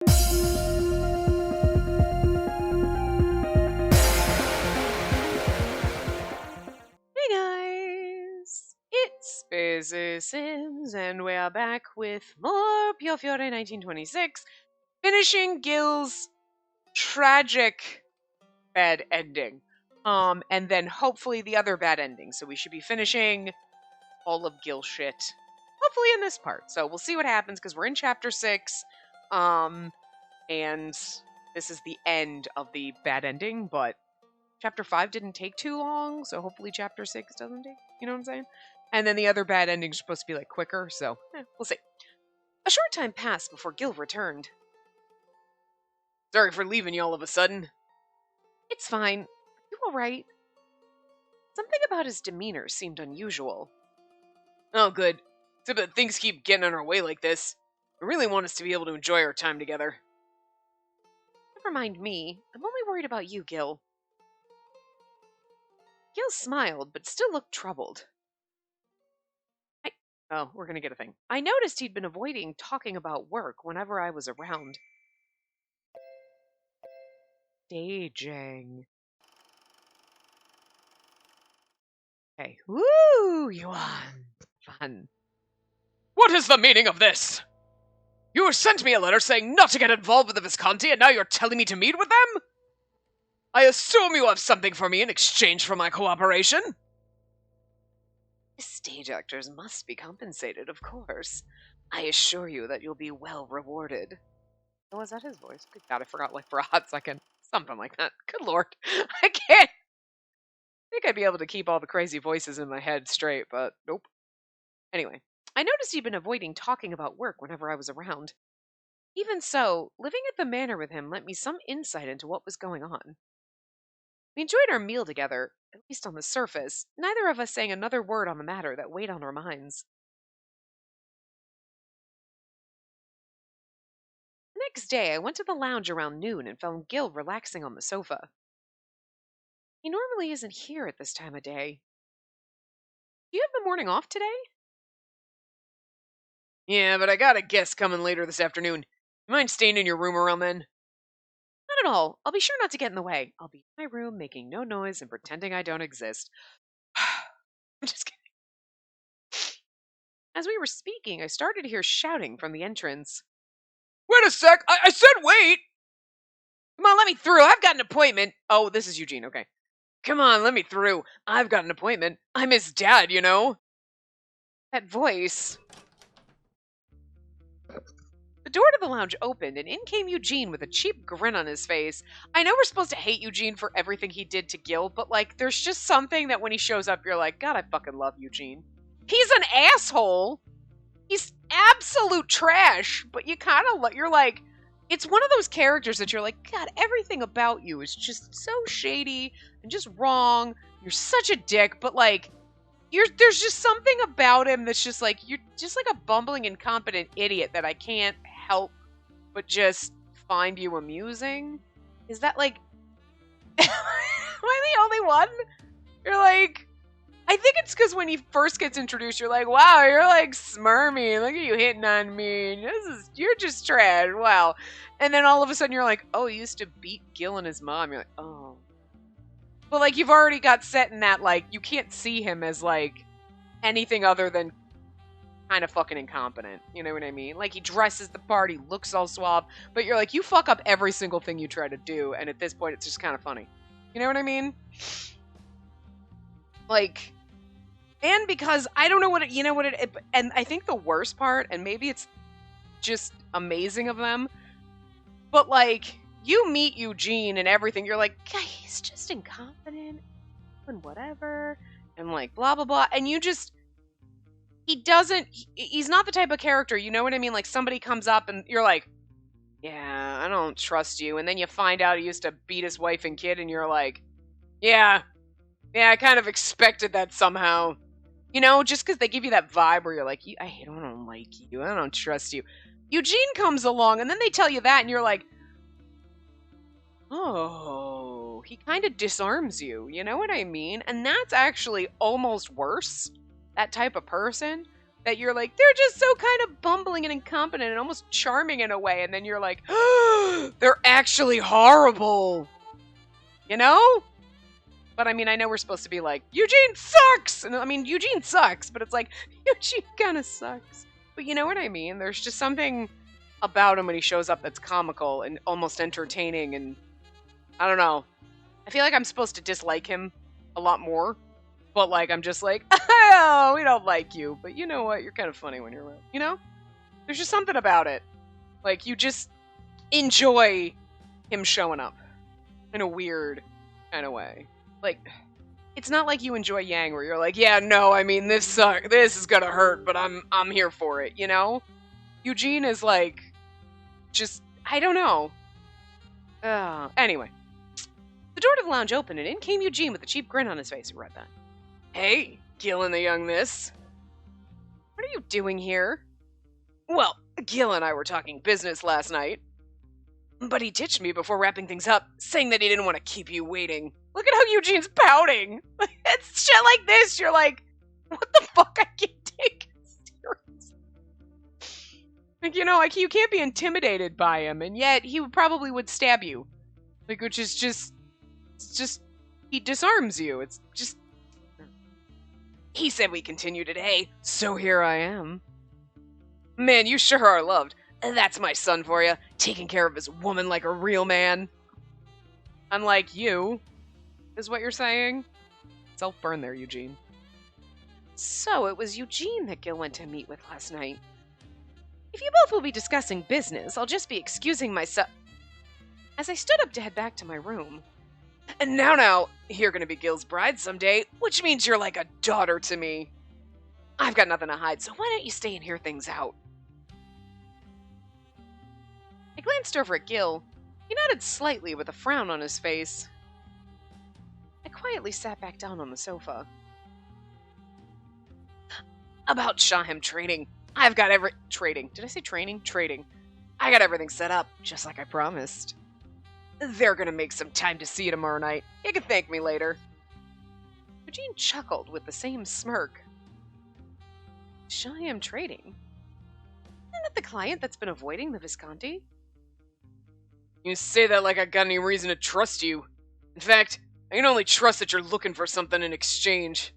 Hey guys, it's Spacey, and we are back with more Piofiore 1926, finishing Gil's tragic bad ending. And then hopefully the other bad ending. So we should be finishing all of Gil shit, hopefully in this part. So we'll see what happens because we're in chapter 6. And this is the end of the bad ending, but chapter 5 didn't take too long, so hopefully chapter 6 doesn't take, you know what I'm saying? And then the other bad endings are supposed to be like quicker, so we'll see. A short time passed before Gil returned. Sorry for leaving you all of a sudden. It's fine. Are you alright? Something about his demeanor seemed unusual. Oh, good. Except that things keep getting in our way like this. I really want us to be able to enjoy our time together. Never mind me. I'm only worried about you, Gil. Gil smiled, but still looked troubled. Oh, we're gonna get a thing. I noticed he'd been avoiding talking about work whenever I was around. Staging. Okay. Woo! Yuan. Fun. What is the meaning of this? You sent me a letter saying not to get involved with the Visconti, and now you're telling me to meet with them? I assume you have something for me in exchange for my cooperation? Stage actors must be compensated, of course. I assure you that you'll be well rewarded. Oh, was that his voice? Good God, I forgot like for a hot second. Something like that. Good Lord. I can't. I think I'd be able to keep all the crazy voices in my head straight, but nope. Anyway, I noticed he'd been avoiding talking about work whenever I was around. Even so, living at the manor with him lent me some insight into what was going on. We enjoyed our meal together, at least on the surface, neither of us saying another word on the matter that weighed on our minds. The next day, I went to the lounge around noon and found Gil relaxing on the sofa. He normally isn't here at this time of day. Do you have the morning off today? Yeah, but I got a guest coming later this afternoon. You mind staying in your room around then? Not at all. I'll be sure not to get in the way. I'll be in my room making no noise and pretending I don't exist. I'm just kidding. As we were speaking, I started to hear shouting from the entrance. Wait a sec! I said wait! Come on, let me through. I've got an appointment. Oh, this is Eugene, okay. Come on, let me through. I've got an appointment. I'm his dad, you know? That voice. The door to the lounge opened, and in came Eugene with a cheap grin on his face. I know we're supposed to hate Eugene for everything he did to Gil, but, like, there's just something that when he shows up, you're like, God, I fucking love Eugene. He's an asshole! He's absolute trash, but you kind of, you're like, it's one of those characters that you're like, God, everything about you is just so shady and just wrong. You're such a dick, but, like, there's just something about him that's just like, you're just like a bumbling, incompetent idiot that I can't help but just find you amusing. Is that like, am I the only one? You're like, I think it's because when he first gets introduced, you're like, wow, you're like smarmy. Look at you hitting on me. You're just trash. Wow. And then all of a sudden you're like, oh, he used to beat Gil and his mom. You're like, oh. But, like, you've already got set in that, like, you can't see him as, like, anything other than kind of fucking incompetent. You know what I mean? Like, he dresses the part, he looks all suave, but you're like, you fuck up every single thing you try to do, and at this point, it's just kind of funny. You know what I mean? Like, and because I don't know what it, you know what it, and I think the worst part, and maybe it's just amazing of them, but, like, you meet Eugene and everything, you're like, God, he's just incompetent and whatever, and like, blah, blah, blah, and you just, he's not the type of character, you know what I mean? Like, somebody comes up and you're like, yeah, I don't trust you, and then you find out he used to beat his wife and kid, and you're like, yeah, I kind of expected that somehow. You know, just because they give you that vibe where you're like, I don't like you, I don't trust you. Eugene comes along, and then they tell you that, and you're like, oh, he kind of disarms you, you know what I mean? And that's actually almost worse, that type of person. that you're like, they're just so kind of bumbling and incompetent and almost charming in a way, and then you're like, they're actually horrible. You know? But I mean, I know we're supposed to be like, Eugene sucks! And I mean, Eugene sucks, but it's like, Eugene kind of sucks. But you know what I mean? There's just something about him when he shows up that's comical and almost entertaining, and I don't know. I feel like I'm supposed to dislike him a lot more, but like, I'm just like, oh, we don't like you, but you know what? You're kind of funny when you're around, you know? There's just something about it. Like, you just enjoy him showing up in a weird kind of way. Like, it's not like you enjoy Yang where you're like, yeah, no, I mean, this sucks. This is gonna hurt, but I'm here for it, you know? Eugene is like, just, I don't know. Anyway. The door to the lounge opened, and in came Eugene with a cheap grin on his face. Who read that? Hey, Gil and the young miss. What are you doing here? Well, Gil and I were talking business last night. But he ditched me before wrapping things up, saying that he didn't want to keep you waiting. Look at how Eugene's pouting. It's shit like this. You're like, what the fuck? I can't take it seriously. Like, you know, like, you can't be intimidated by him, and yet he probably would stab you. Like, which is just, it's just, he disarms you. It's just, he said we continue today, so here I am. Man, you sure are loved. That's my son for you, taking care of his woman like a real man. Unlike you, is what you're saying? Self-burn there, Eugene. So, it was Eugene that Gil went to meet with last night. If you both will be discussing business, I'll just be excusing myself. As I stood up to head back to my room. And now, you're gonna be Gil's bride someday, which means you're like a daughter to me. I've got nothing to hide, so why don't you stay and hear things out? I glanced over at Gil. He nodded slightly with a frown on his face. I quietly sat back down on the sofa. About Shahem trading. I've got trading. Did I say training? Trading. I got everything set up, just like I promised. They're gonna make some time to see you tomorrow night. You can thank me later. Eugene chuckled with the same smirk. Shahem trading? Isn't that the client that's been avoiding the Visconti? You say that like I got any reason to trust you. In fact, I can only trust that you're looking for something in exchange.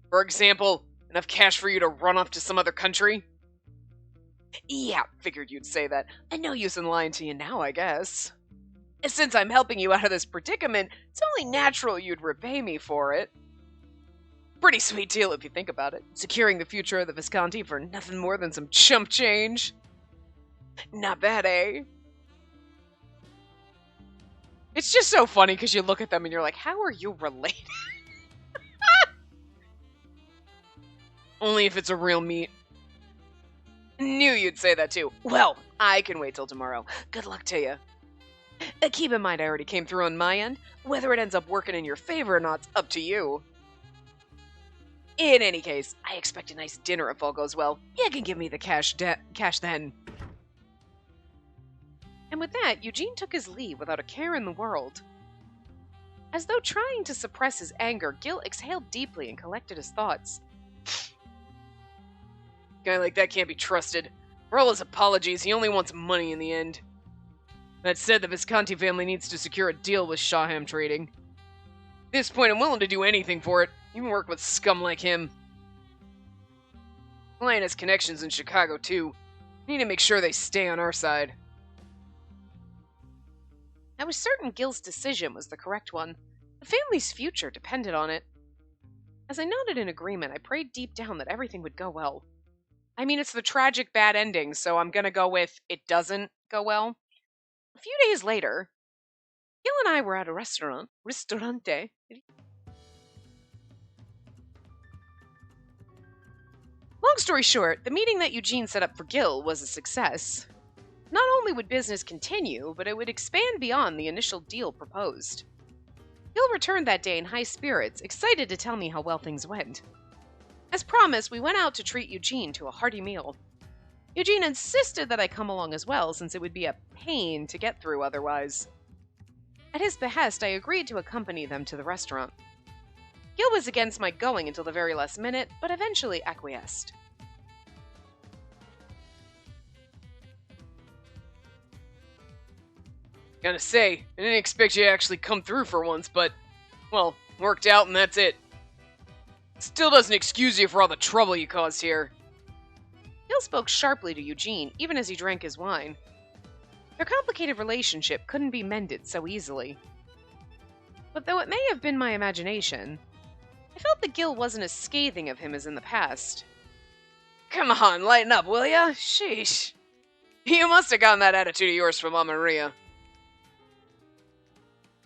For example, enough cash for you to run off to some other country? Yeah, figured you'd say that. And no use in lying to you now, I guess. Since I'm helping you out of this predicament, it's only natural you'd repay me for it. Pretty sweet deal if you think about it. Securing the future of the Visconti for nothing more than some chump change. Not bad, eh? It's just so funny because you look at them and you're like, how are you related? Only if it's a real meat. Knew you'd say that too. Well, I can wait till tomorrow. Good luck to you. Keep in mind I already came through on my end. Whether it ends up working in your favor or not's up to you. In any case, I expect a nice dinner if all goes well. You can give me the cash then. And with that, Eugene took his leave without a care in the world. As though trying to suppress his anger, Gil exhaled deeply and collected his thoughts. Guy like that can't be trusted. For all his apologies, he only wants money in the end. That said, the Visconti family needs to secure a deal with Shahem Trading. At this point, I'm willing to do anything for it, even work with scum like him. Client has connections in Chicago, too. We need to make sure they stay on our side. I was certain Gil's decision was the correct one. The family's future depended on it. As I nodded in agreement, I prayed deep down that everything would go well. I mean, it's the tragic bad ending, so I'm gonna go with it doesn't go well. A few days later, Gil and I were at a ristorante. Long story short, the meeting that Eugene set up for Gil was a success. Not only would business continue, but it would expand beyond the initial deal proposed. Gil returned that day in high spirits, excited to tell me how well things went. As promised, we went out to treat Eugene to a hearty meal. Eugene insisted that I come along as well, since it would be a pain to get through otherwise. At his behest, I agreed to accompany them to the restaurant. Gil was against my going until the very last minute, but eventually acquiesced. Gotta say, I didn't expect you to actually come through for once, but, well, worked out and that's it. Still doesn't excuse you for all the trouble you caused here. Gil spoke sharply to Eugene, even as he drank his wine. Their complicated relationship couldn't be mended so easily. But though it may have been my imagination, I felt that Gil wasn't as scathing of him as in the past. Come on, lighten up, will ya? Sheesh. You must have gotten that attitude of yours from Mama Maria.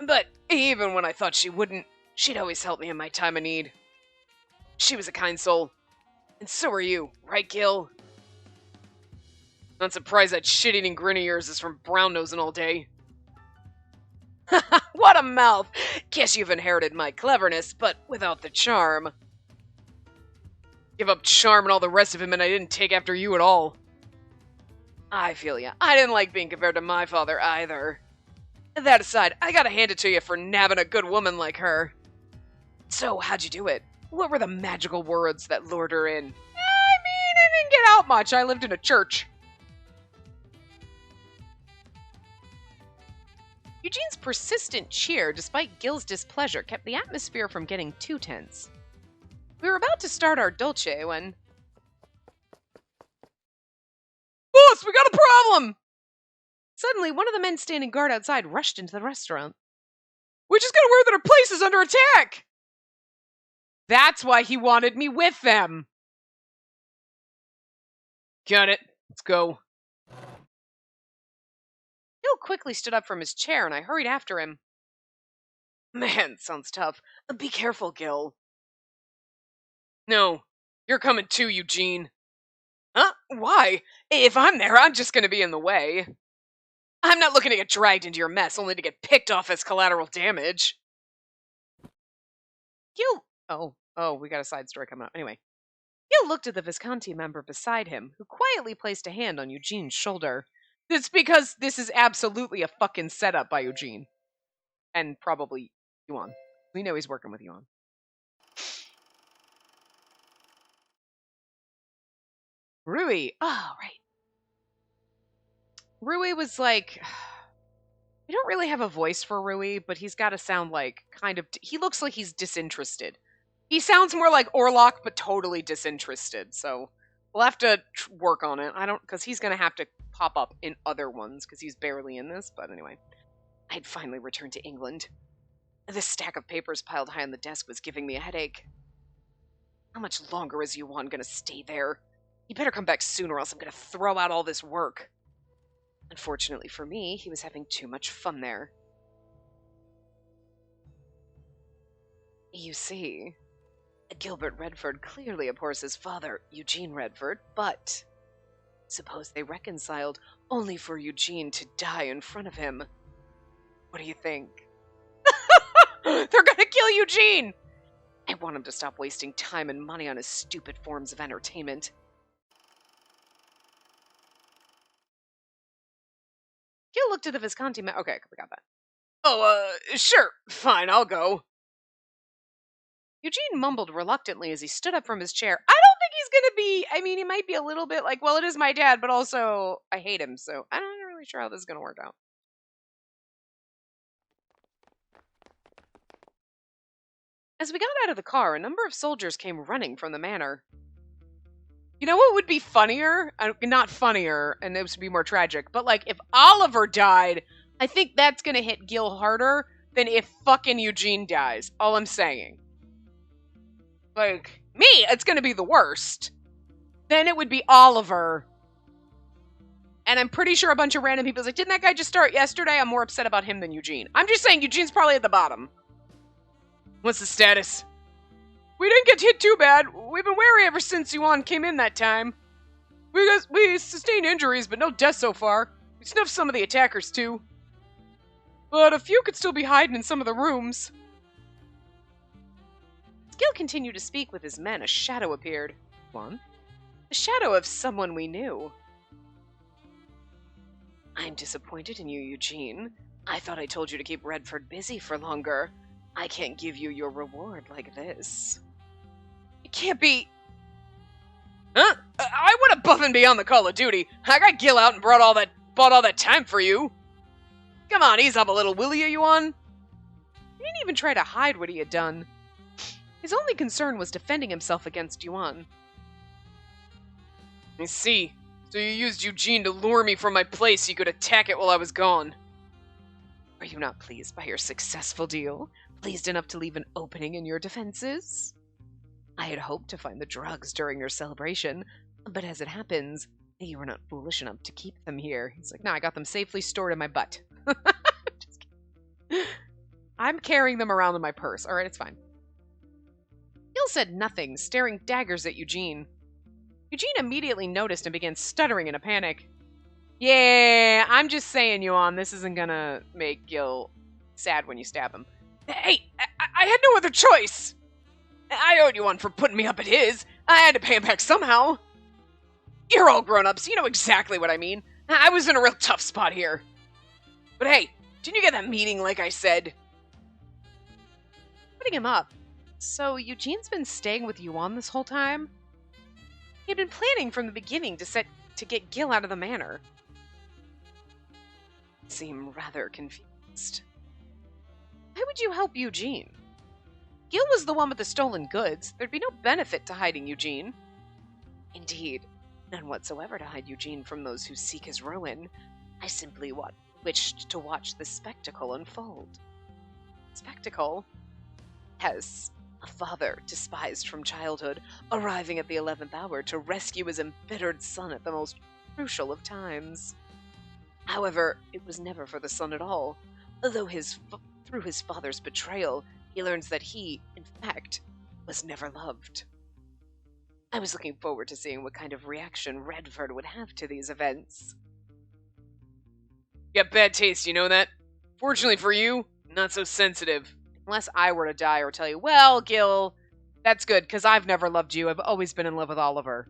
But even when I thought she wouldn't, she'd always help me in my time of need. She was a kind soul. And so are you, right, Gil? Not surprised that shit-eating grin of yours is from brown-nosing all day. What a mouth! Guess you've inherited my cleverness, but without the charm. Give up charm and all the rest of him, and I didn't take after you at all. I feel ya. I didn't like being compared to my father, either. That aside, I gotta hand it to you for nabbing a good woman like her. So, how'd you do it? What were the magical words that lured her in? I mean, I didn't get out much. I lived in a church. Eugene's persistent cheer, despite Gil's displeasure, kept the atmosphere from getting too tense. We were about to start our dolce when... Boss, we got a problem! Suddenly, one of the men standing guard outside rushed into the restaurant. We just got word that our place is under attack! That's why he wanted me with them! Got it. Let's go. Gil quickly stood up from his chair, and I hurried after him. Man, sounds tough. Be careful, Gil. No, you're coming too, Eugene. Huh? Why? If I'm there, I'm just gonna be in the way. I'm not looking to get dragged into your mess, only to get picked off as collateral damage. Gil... Oh, we got a side story coming up. Anyway. Gil looked at the Visconti member beside him, who quietly placed a hand on Eugene's shoulder. It's because this is absolutely a fucking setup by Eugene. And probably Yuan. We know he's working with Yuan. Rui. Oh, right. Rui was like... We don't really have a voice for Rui, but he's got to sound like kind of... He looks like he's disinterested. He sounds more like Orlok, but totally disinterested. So we'll have to work on it. Because he's going to have to pop up in other ones, because he's barely in this. But anyway, I'd finally returned to England. This stack of papers piled high on the desk was giving me a headache. How much longer is Yuan going to stay there? He better come back soon, or else I'm going to throw out all this work. Unfortunately for me, he was having too much fun there. You see, Gilbert Redford clearly abhors his father, Eugene Redford, but suppose they reconciled only for Eugene to die in front of him. What do you think? They're gonna kill Eugene! I want him to stop wasting time and money on his stupid forms of entertainment. Gil looked at the Visconti Okay, we got that. Oh, sure, fine, I'll go. Eugene mumbled reluctantly as he stood up from his chair. I don't think he's gonna be... I mean, he might be a little bit like, well, it is my dad, but also I hate him, so I'm not really sure how this is gonna work out. As we got out of the car, a number of soldiers came running from the manor. You know what would be funnier? Not funnier, and it would be more tragic, but like, if Oliver died, I think that's gonna hit Gil harder than if fucking Eugene dies. All I'm saying. Like, me, it's gonna be the worst. Then it would be Oliver. And I'm pretty sure a bunch of random people like, didn't that guy just start yesterday? I'm more upset about him than Eugene. I'm just saying, Eugene's probably at the bottom. What's the status? We didn't get hit too bad. We've been wary ever since Yuan came in that time. We sustained injuries, but no deaths so far. We snuffed some of the attackers, too. But a few could still be hiding in some of the rooms. As Gil continued to speak with his men, a shadow appeared. One? The shadow of someone we knew. I'm disappointed in you, Eugene. I thought I told you to keep Redford busy for longer. I can't give you your reward like this. It can't be... Huh? I went above and beyond the Call of Duty. I got Gil out and bought all that time for you. Come on, ease up a little, will you, Yuan? He didn't even try to hide what he had done. His only concern was defending himself against Yuan. I see. So you used Eugene to lure me from my place so you could attack it while I was gone. Are you not pleased by your successful deal? Pleased enough to leave an opening in your defenses? I had hoped to find the drugs during your celebration, but as it happens, you were not foolish enough to keep them here. He's like, no, I got them safely stored in my butt. Just kidding. I'm carrying them around in my purse. All right, it's fine. Gil said nothing, staring daggers at Eugene. Eugene immediately noticed and began stuttering in a panic. Yeah, I'm just saying, Yuan, this isn't gonna make Gil sad when you stab him. Hey, I had no other choice! I owed Yuan for putting me up at his. I had to pay him back somehow. You're all grown-ups, you know exactly what I mean. I was in a real tough spot here. But hey, didn't you get that meeting like I said? Putting him up. So Eugene's been staying with Yuan this whole time? He'd been planning from the beginning to get Gil out of the manor. Seem rather confused. Why would you help Eugene? Gil was the one with the stolen goods. There'd be no benefit to hiding Eugene. Indeed, none whatsoever to hide Eugene from those who seek his ruin. I simply wished to watch the spectacle unfold. Spectacle? Yes, a father despised from childhood, arriving at the 11th hour to rescue his embittered son at the most crucial of times. However, it was never for the son at all, although through his father's betrayal, he learns that he, in fact, was never loved. I was looking forward to seeing what kind of reaction Redford would have to these events. You got bad taste, you know that? Fortunately for you, not so sensitive. Unless I were to die or tell you, well, Gil, that's good, because I've never loved you. I've always been in love with Oliver.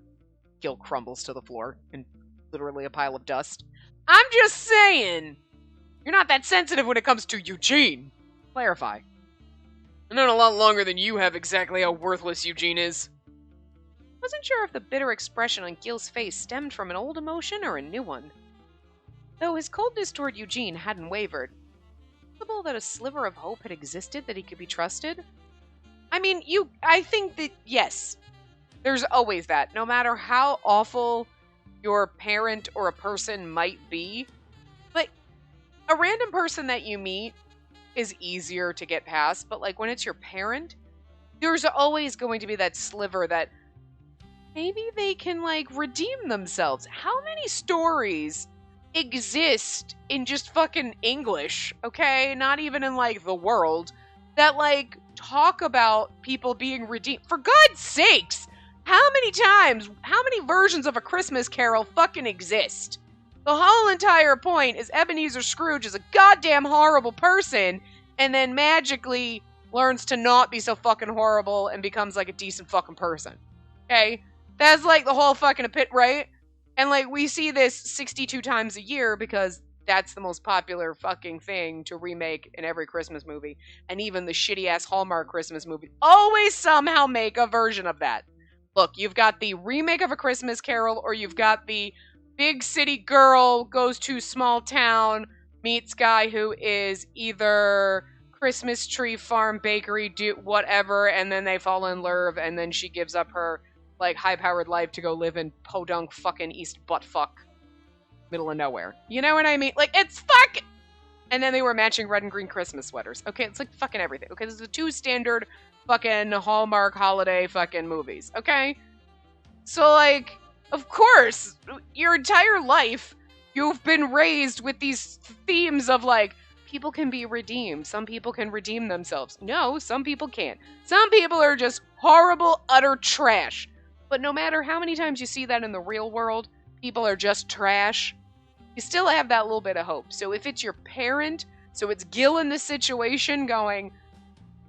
Gil crumbles to the floor, in literally a pile of dust. I'm just saying, you're not that sensitive when it comes to Eugene. Clarify. I've known a lot longer than you have exactly how worthless Eugene is. Wasn't sure if the bitter expression on Gil's face stemmed from an old emotion or a new one. Though his coldness toward Eugene hadn't wavered, possible that a sliver of hope had existed that he could be trusted? I mean, I think that, yes, there's always that. No matter how awful your parent or a person might be, like, a random person that you meet is easier to get past, but, like, when it's your parent, there's always going to be that sliver that maybe they can, like, redeem themselves. How many stories exist in just fucking English, okay? Not even in, like, the world, that, like, talk about people being redeemed. For God's sakes! How many versions of A Christmas Carol fucking exist? The whole entire point is Ebenezer Scrooge is a goddamn horrible person, and then magically learns to not be so fucking horrible and becomes, like, a decent fucking person. Okay? That's, like, the whole fucking pit, right? And, like, we see this 62 times a year because that's the most popular fucking thing to remake in every Christmas movie. And even the shitty-ass Hallmark Christmas movies always somehow make a version of that. Look, you've got the remake of A Christmas Carol, or you've got the big city girl goes to small town, meets guy who is either Christmas tree farm bakery whatever, and then they fall in love, and then she gives up her, like, high-powered life to go live in podunk fucking East Buttfuck, middle of nowhere. You know what I mean? Like, it's fucking... And then they were matching red and green Christmas sweaters. Okay, it's like fucking everything. Okay, this is the two standard fucking Hallmark holiday fucking movies. Okay? So, like, of course, your entire life, you've been raised with these themes of, like, people can be redeemed. Some people can redeem themselves. No, some people can't. Some people are just horrible, utter trash. But no matter how many times you see that in the real world, people are just trash, you still have that little bit of hope. So if it's your parent, so it's Gil in this situation going,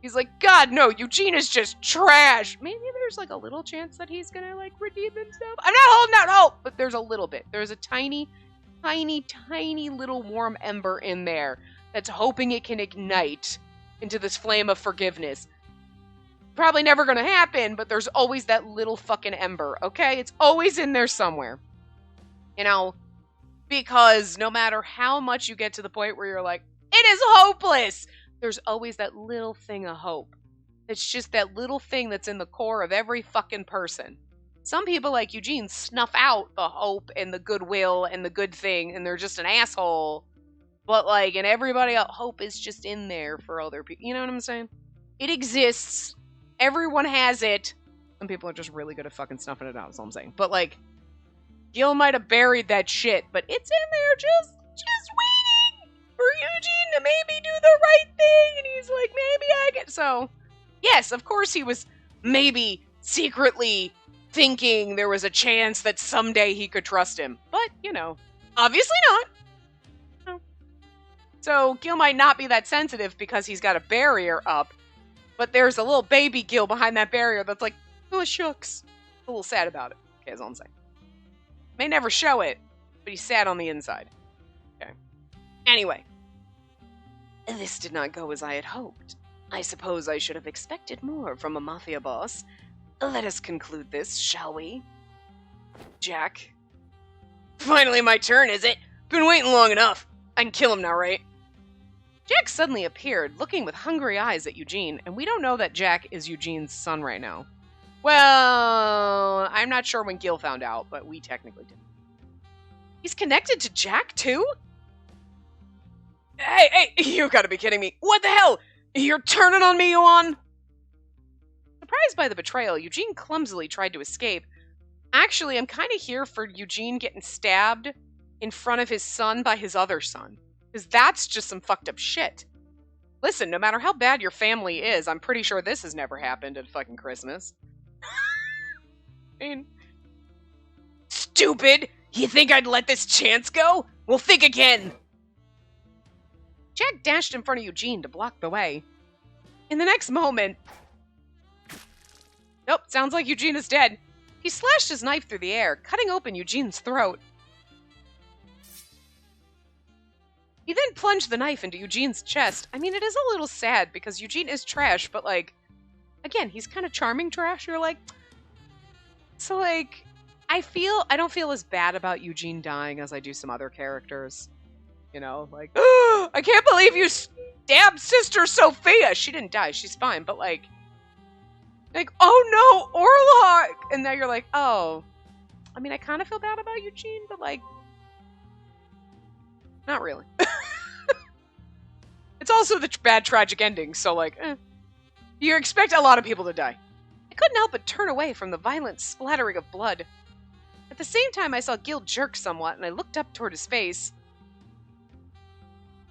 he's like, God, no, Eugene is just trash. Maybe there's, like, a little chance that he's gonna, like, redeem himself. I'm not holding out hope, but there's a little bit. There's a tiny, tiny, tiny little warm ember in there that's hoping it can ignite into this flame of forgiveness. Probably never gonna happen, but there's always that little fucking ember, okay? It's always in there somewhere. You know, Because no matter how much you get to the point where you're like, it is hopeless, there's always that little thing of hope. It's just that little thing that's in the core of every fucking person. Some people like Eugene snuff out the hope and the goodwill and the good thing, and they're just an asshole. But like, and everybody else, hope is just in there for other people. You know what I'm saying? It exists. Everyone has it. Some people are just really good at fucking snuffing it out, that's all I'm saying. But like, Gil might have buried that shit, but it's in there just waiting for Eugene to maybe do the right thing. And he's like, maybe I get... So, yes, of course he was maybe secretly thinking there was a chance that someday he could trust him. But, you know, obviously not. No. So, Gil might not be that sensitive because he's got a barrier up, but there's a little baby Gil behind that barrier that's like, oh, shucks. A little sad about it. Okay, that's all I'm saying. May never show it, but he's sad on the inside. Okay. Anyway. This did not go as I had hoped. I suppose I should have expected more from a mafia boss. Let us conclude this, shall we? Jack. Finally my turn, is it? Been waiting long enough. I can kill him now, right? Jack suddenly appeared, looking with hungry eyes at Eugene, and we don't know that Jack is Eugene's son right now. Well, I'm not sure when Gil found out, but we technically did. He's connected to Jack, too? Hey, you gotta be kidding me. What the hell? You're turning on me, Yuan? Surprised by the betrayal, Eugene clumsily tried to escape. Actually, I'm kind of here for Eugene getting stabbed in front of his son by his other son. Because that's just some fucked up shit. Listen, no matter how bad your family is, I'm pretty sure this has never happened at fucking Christmas. I mean, stupid! You think I'd let this chance go? Well, think again! Jack dashed in front of Eugene to block the way. In the next moment... Nope, sounds like Eugene is dead. He slashed his knife through the air, cutting open Eugene's throat. He then plunged the knife into Eugene's chest. I mean, it is a little sad because Eugene is trash, but like, again, he's kind of charming trash. You're like... So, like, I don't feel as bad about Eugene dying as I do some other characters. You know, like, oh, I can't believe you stabbed Sister Sophia! She didn't die, she's fine, but like, oh no, Orlok! And now you're like, oh. I mean, I kind of feel bad about Eugene, but like, not really. It's also the bad tragic ending, so like, you expect a lot of people to die. I couldn't help but turn away from the violent splattering of blood. At the same time, I saw Gil jerk somewhat, and I looked up toward his face.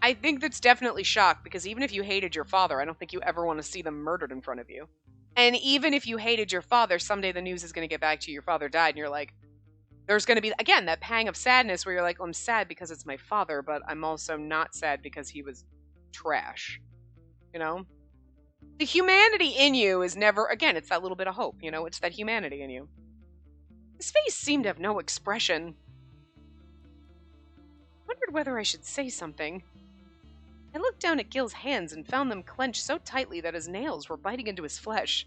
I think that's definitely shock, because even if you hated your father, I don't think you ever want to see them murdered in front of you. And even if you hated your father, someday the news is going to get back to you, your father died, and you're like, there's going to be, again, that pang of sadness where you're like, oh, I'm sad because it's my father, but I'm also not sad because he was trash. You know? The humanity in you is never, again, it's that little bit of hope, you know? It's that humanity in you. His face seemed to have no expression. I wondered whether I should say something. I looked down at Gil's hands and found them clenched so tightly that his nails were biting into his flesh.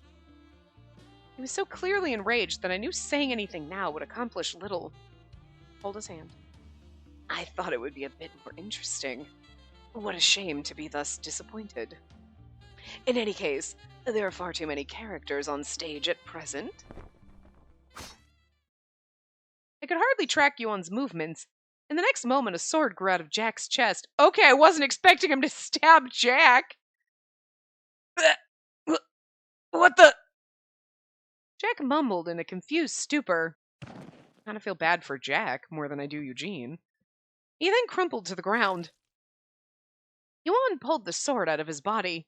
He was so clearly enraged that I knew saying anything now would accomplish little. Hold his hand. I thought it would be a bit more interesting. What a shame to be thus disappointed. In any case, there are far too many characters on stage at present. I could hardly track Yuan's movements. In the next moment, a sword grew out of Jack's chest. Okay, I wasn't expecting him to stab Jack. What the... Jack mumbled in a confused stupor. I kind of feel bad for Jack more than I do Eugene. He then crumpled to the ground. Yuan pulled the sword out of his body.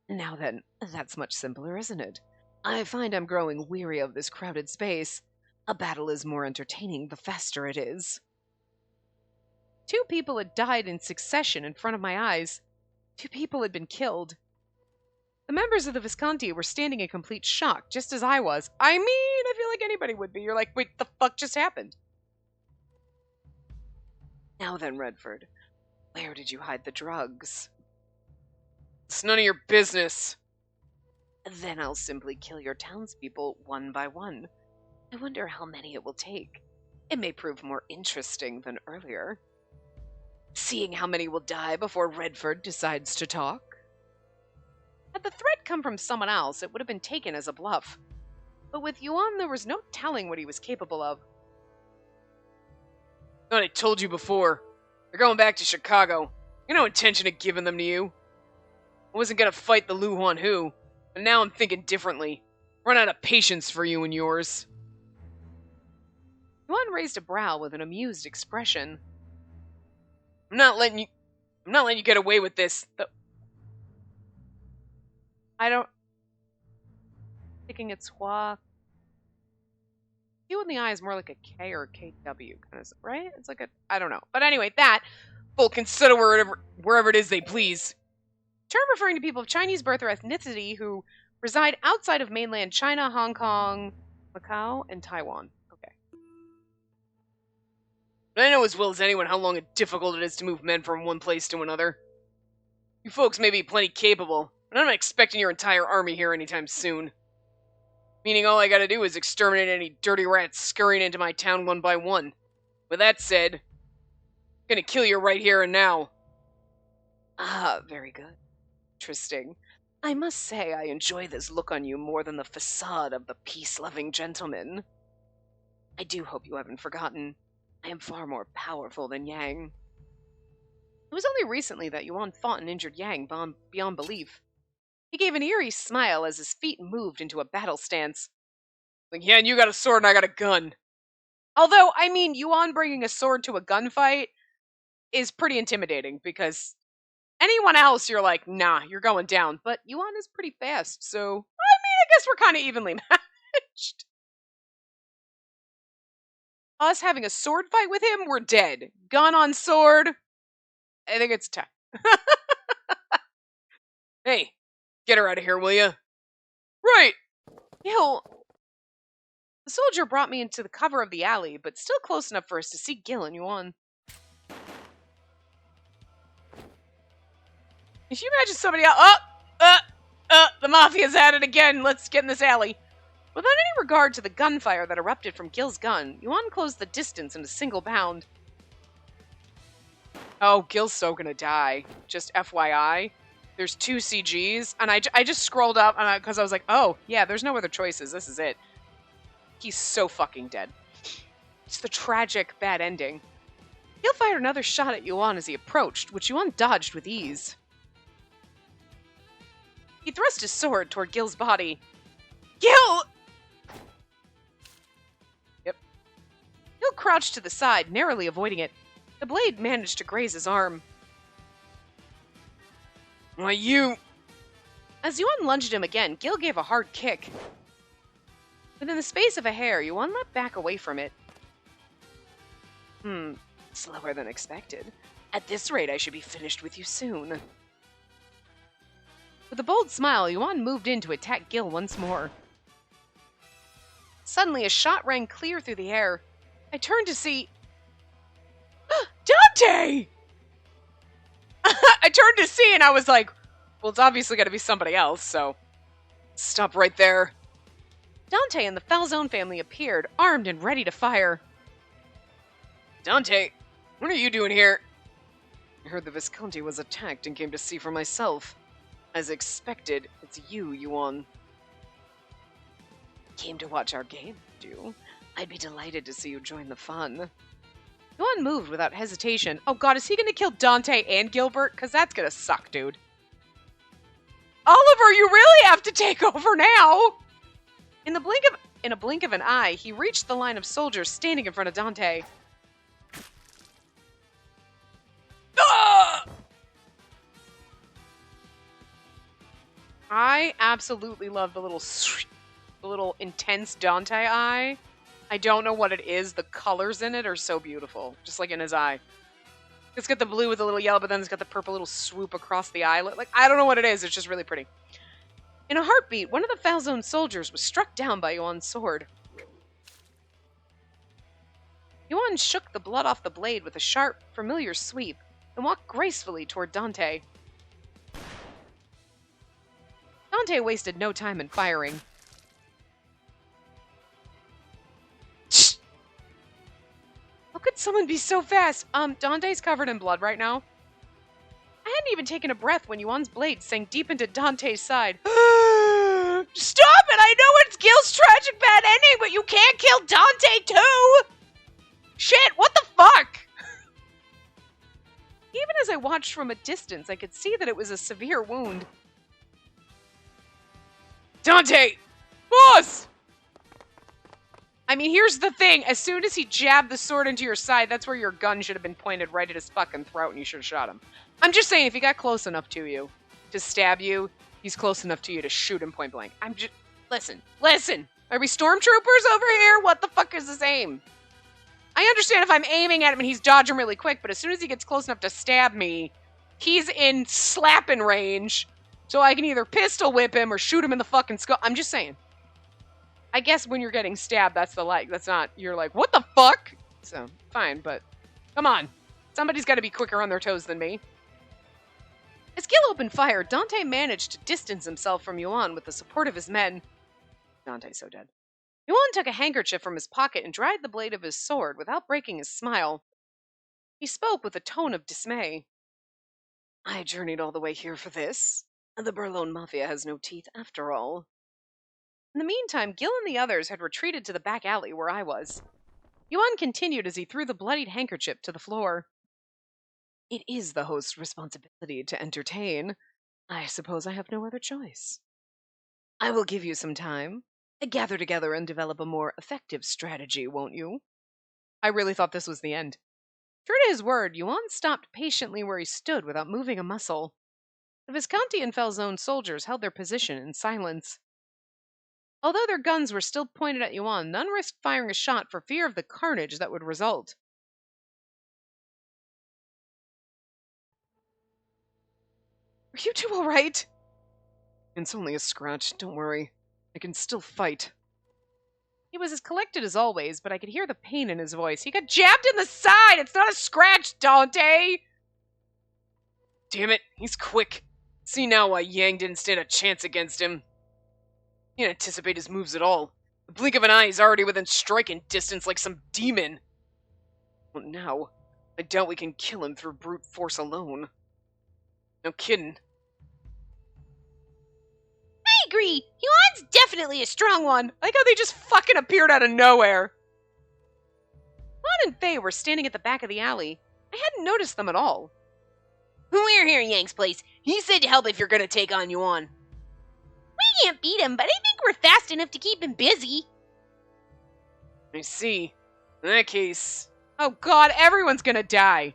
Now then, that's much simpler, isn't it? I find I'm growing weary of this crowded space. A battle is more entertaining the faster it is. 2 people had died in succession in front of my eyes. 2 people had been killed. The members of the Visconti were standing in complete shock, just as I was. I mean, I feel like anybody would be. You're like, wait, the fuck just happened? Now then, Redford, where did you hide the drugs? It's none of your business. Then I'll simply kill your townspeople one by one. I wonder how many it will take. It may prove more interesting than earlier. Seeing how many will die before Redford decides to talk. Had the threat come from someone else, it would have been taken as a bluff. But with Yuan, there was no telling what he was capable of. Thought I told you before. They're going back to Chicago. I had no intention of giving them to you. I wasn't gonna fight the Lu Huan Hu, but now I'm thinking differently. Run out of patience for you and yours. Yuan raised a brow with an amused expression. I'm not letting you get away with this. I don't... Thinking it's Hua. Q in the eye is more like a K or a KW, kind of, right? It's like a... I don't know. But anyway, that... Full consider wherever it is they please. Term referring to people of Chinese birth or ethnicity who reside outside of mainland China, Hong Kong, Macau, and Taiwan. Okay. But I know as well as anyone how long and difficult it is to move men from one place to another. You folks may be plenty capable, but I'm not expecting your entire army here anytime soon. Meaning all I gotta do is exterminate any dirty rats scurrying into my town one by one. With that said, I'm gonna kill you right here and now. Ah, very good. Interesting. I must say I enjoy this look on you more than the facade of the peace-loving gentleman. I do hope you haven't forgotten. I am far more powerful than Yang. It was only recently that Yuan fought and injured Yang beyond belief. He gave an eerie smile as his feet moved into a battle stance. Like, yeah, and you got a sword and I got a gun. Although, I mean, Yuan bringing a sword to a gunfight is pretty intimidating because anyone else, you're like, nah, you're going down. But Yuan is pretty fast, so, I mean, I guess we're kind of evenly matched. Us having a sword fight with him, we're dead. Gun on sword, I think it's 10. Hey, get her out of here, will you? Right. Gil. The soldier brought me into the cover of the alley, but still close enough for us to see Gil and Yuan. If you imagine somebody else, the Mafia's at it again. Let's get in this alley. Without any regard to the gunfire that erupted from Gil's gun, Yuan closed the distance in a single bound. Oh, Gil's so gonna die. Just FYI. There's 2 CGs, and I just scrolled up because I was like, oh, yeah, there's no other choices. This is it. He's so fucking dead. It's the tragic, bad ending. Gil fired another shot at Yuan as he approached, which Yuan dodged with ease. He thrust his sword toward Gil's body. Gil! Yep. Gil crouched to the side, narrowly avoiding it. The blade managed to graze his arm. Why, you... As Yuan lunged him again, Gil gave a hard kick. Within the space of a hair, Yuan leapt back away from it. Slower than expected. At this rate, I should be finished with you soon. With a bold smile, Yuan moved in to attack Gil once more. Suddenly, a shot rang clear through the air. I turned to see... Dante! I turned to see and I was like, well, it's obviously got to be somebody else, so... Stop right there. Dante and the Falzone family appeared, armed and ready to fire. Dante, what are you doing here? I heard the Visconti was attacked and came to see for myself. As expected, it's you, Yuan. Came to watch our game, do? I'd be delighted to see you join the fun. Yuan moved without hesitation. Oh god, is he gonna kill Dante and Gilbert? Because that's gonna suck, dude. Oliver, you really have to take over now! In a blink of an eye, he reached the line of soldiers standing in front of Dante. Ah! I absolutely love the little intense Dante eye. I don't know what it is. The colors in it are so beautiful. Just like in his eye. It's got the blue with a little yellow, but then it's got the purple little swoop across the eye. Like, I don't know what it is. It's just really pretty. In a heartbeat, one of the Falzone soldiers was struck down by Yuan's sword. Yuan shook the blood off the blade with a sharp, familiar sweep and walked gracefully toward Dante. Dante wasted no time in firing. could someone be so fast? Dante's covered in blood right now. I hadn't even taken a breath when Yuan's blade sank deep into Dante's side. Stop it! I know it's Gil's tragic bad ending, but you can't kill Dante too! Shit, what the fuck? Even as I watched from a distance, I could see that it was a severe wound. Dante! Boss! I mean, here's the thing. As soon as he jabbed the sword into your side, that's where your gun should have been pointed right at his fucking throat and you should have shot him. I'm just saying, if he got close enough to you to stab you, he's close enough to you to shoot him point blank. Listen. Are we stormtroopers over here? What the fuck is this aim? I understand if I'm aiming at him and he's dodging really quick, but as soon as he gets close enough to stab me, he's in slapping range, so I can either pistol whip him or shoot him in the fucking skull. I'm just saying. I guess when you're getting stabbed, that's not, you're like, what the fuck? So, fine, but come on. Somebody's got to be quicker on their toes than me. As Gil opened fire, Dante managed to distance himself from Yuan with the support of his men. Dante's so dead. Yuan took a handkerchief from his pocket and dried the blade of his sword without breaking his smile. He spoke with a tone of dismay. I journeyed all the way here for this. The Burlone Mafia has no teeth after all. In the meantime, Gil and the others had retreated to the back alley where I was. Yuan continued as he threw the bloodied handkerchief to the floor. It is the host's responsibility to entertain. I suppose I have no other choice. I will give you some time. Gather together and develop a more effective strategy, won't you? I really thought this was the end. True to his word, Yuan stopped patiently where he stood without moving a muscle. The Visconti and Falzone soldiers held their position in silence. Although their guns were still pointed at Yuan, none risked firing a shot for fear of the carnage that would result. Are you two all right? It's only a scratch, don't worry. I can still fight. He was as collected as always, but I could hear the pain in his voice. He got jabbed in the side! It's not a scratch, Dante! Damn it, he's quick. See now why Yang didn't stand a chance against him. He didn't anticipate his moves at all. The blink of an eye is already within striking distance like some demon. Well, now, I doubt we can kill him through brute force alone. No kidding. I agree. Yuan's definitely a strong one. I like how they just fucking appeared out of nowhere. Juan and Faye were standing at the back of the alley. I hadn't noticed them at all. We're here in Yang's place. He said to help if you're gonna take on Yuan. We can't beat him, but I think we're fast enough to keep him busy. I see. In that case... Oh god, everyone's gonna die.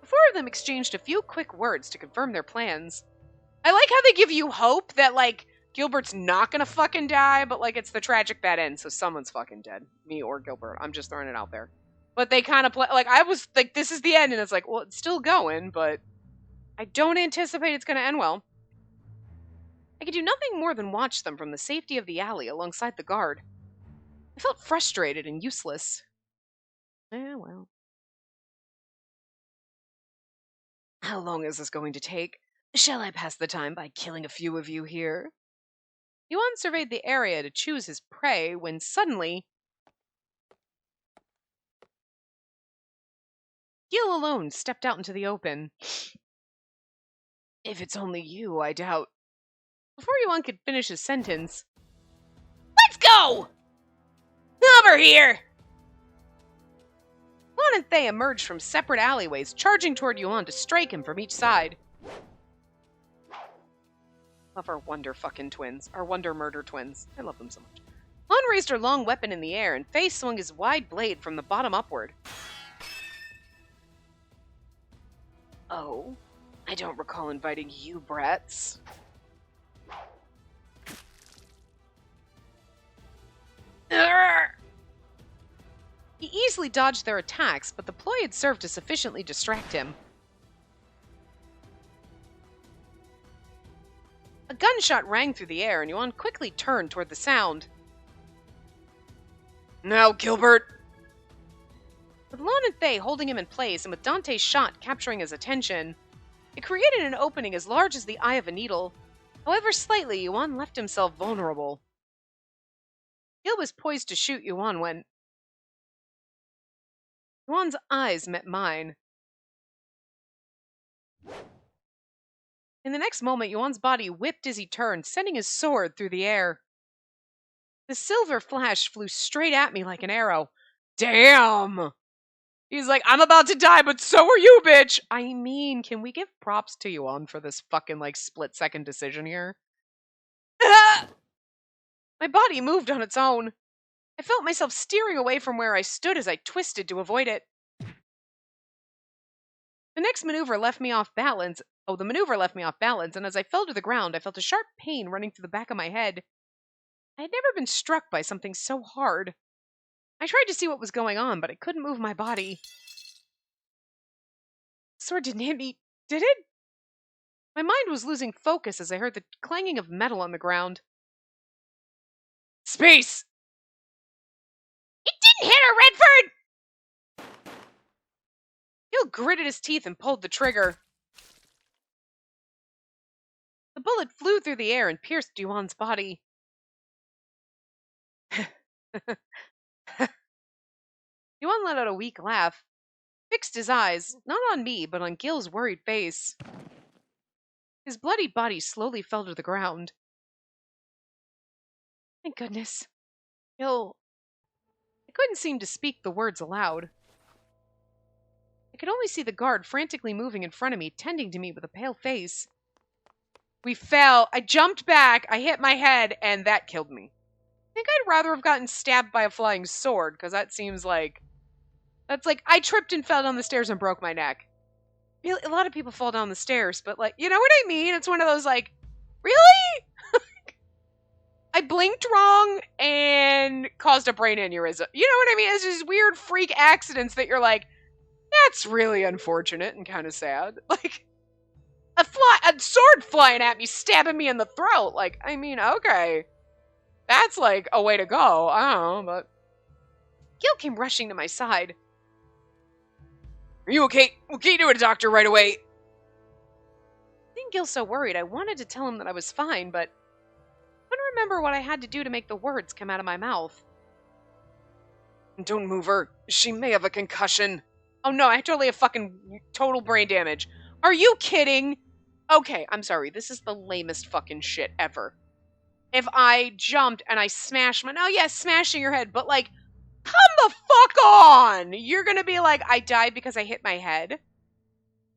The four of them exchanged a few quick words to confirm their plans. I like how they give you hope that, like, Gilbert's not gonna fucking die, but, like, it's the tragic bad end, so someone's fucking dead. Me or Gilbert. I'm just throwing it out there. But they kind of play... Like, I was like, this is the end, and it's like, well, it's still going, but I don't anticipate it's gonna end well. I could do nothing more than watch them from the safety of the alley alongside the guard. I felt frustrated and useless. Well. How long is this going to take? Shall I pass the time by killing a few of you here? Yuan surveyed the area to choose his prey when suddenly... Gil alone stepped out into the open. If it's only you, I doubt... Before Yuan could finish his sentence... Let's go! Over here! Yuan and Thay emerged from separate alleyways, charging toward Yuan to strike him from each side. Love our Wonder fucking twins. Our Wonder Murder twins. I love them so much. Yuan raised her long weapon in the air, and Faye swung his wide blade from the bottom upward. Oh, I don't recall inviting you brats. Urgh! He easily dodged their attacks, but the ploy had served to sufficiently distract him. A gunshot rang through the air, and Yuan quickly turned toward the sound. Now, Gilbert! With Lon and Thay holding him in place, and with Dante's shot capturing his attention, it created an opening as large as the eye of a needle. However slightly, Yuan left himself vulnerable. Gil was poised to shoot Yuan when Yuan's eyes met mine. In the next moment, Yuan's body whipped as he turned, sending his sword through the air. The silver flash flew straight at me like an arrow. Damn! He's like, I'm about to die, but so are you, bitch! I mean, can we give props to Yuan for this fucking, like, split-second decision here? My body moved on its own. I felt myself steering away from where I stood as I twisted to avoid it. The next maneuver left me off balance. Oh, the maneuver left me off balance, and as I fell to the ground, I felt a sharp pain running through the back of my head. I had never been struck by something so hard. I tried to see what was going on, but I couldn't move my body. The sword didn't hit me, did it? My mind was losing focus as I heard the clanging of metal on the ground. Space! It didn't hit her, Redford! Gil gritted his teeth and pulled the trigger. The bullet flew through the air and pierced Yuan's body. Yuan let out a weak laugh, fixed his eyes, not on me, but on Gil's worried face. His bloody body slowly fell to the ground. Thank goodness. Gil... I couldn't seem to speak the words aloud. I could only see the guard frantically moving in front of me, tending to me with a pale face. We fell. I jumped back, I hit my head, and that killed me. I think I'd rather have gotten stabbed by a flying sword, because that seems like... That's like, I tripped and fell down the stairs and broke my neck. Really, a lot of people fall down the stairs, but like, you know what I mean? It's one of those like, really? I blinked wrong and caused a brain aneurysm. You know what I mean? It's just weird freak accidents that you're like, that's really unfortunate and kind of sad. Like, a sword flying at me, stabbing me in the throat. Like, I mean, okay. That's like a way to go. I don't know, but... Gil came rushing to my side. Are you okay? We'll get you to a doctor right away. Seeing Gil so worried, I wanted to tell him that I was fine, but I couldn't remember what I had to do to make the words come out of my mouth. Don't move her. She may have a concussion. Oh no, I totally have fucking total brain damage. Are you kidding? Okay, I'm sorry. This is the lamest fucking shit ever. If I jumped and I smashed my... Oh yeah, smashing your head, but like... Come the fuck on! You're gonna be like, I died because I hit my head?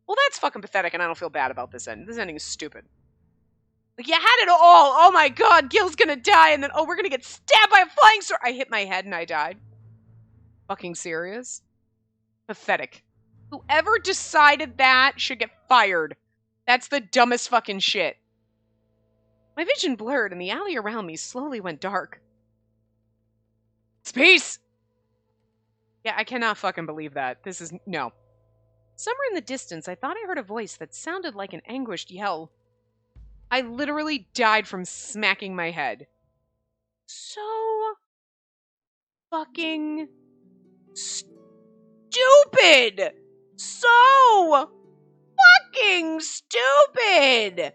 Well, that's fucking pathetic, and I don't feel bad about this ending. This ending is stupid. Like, you had it all! Oh my god, Gil's gonna die, and then, oh, we're gonna get stabbed by a flying sword! I hit my head and I died. Fucking serious? Pathetic. Whoever decided that should get fired. That's the dumbest fucking shit. My vision blurred, and the alley around me slowly went dark. Space! Yeah, I cannot fucking believe that. This is... No. Somewhere in the distance, I thought I heard a voice that sounded like an anguished yell. I literally died from smacking my head. So... fucking... stupid! So... fucking stupid!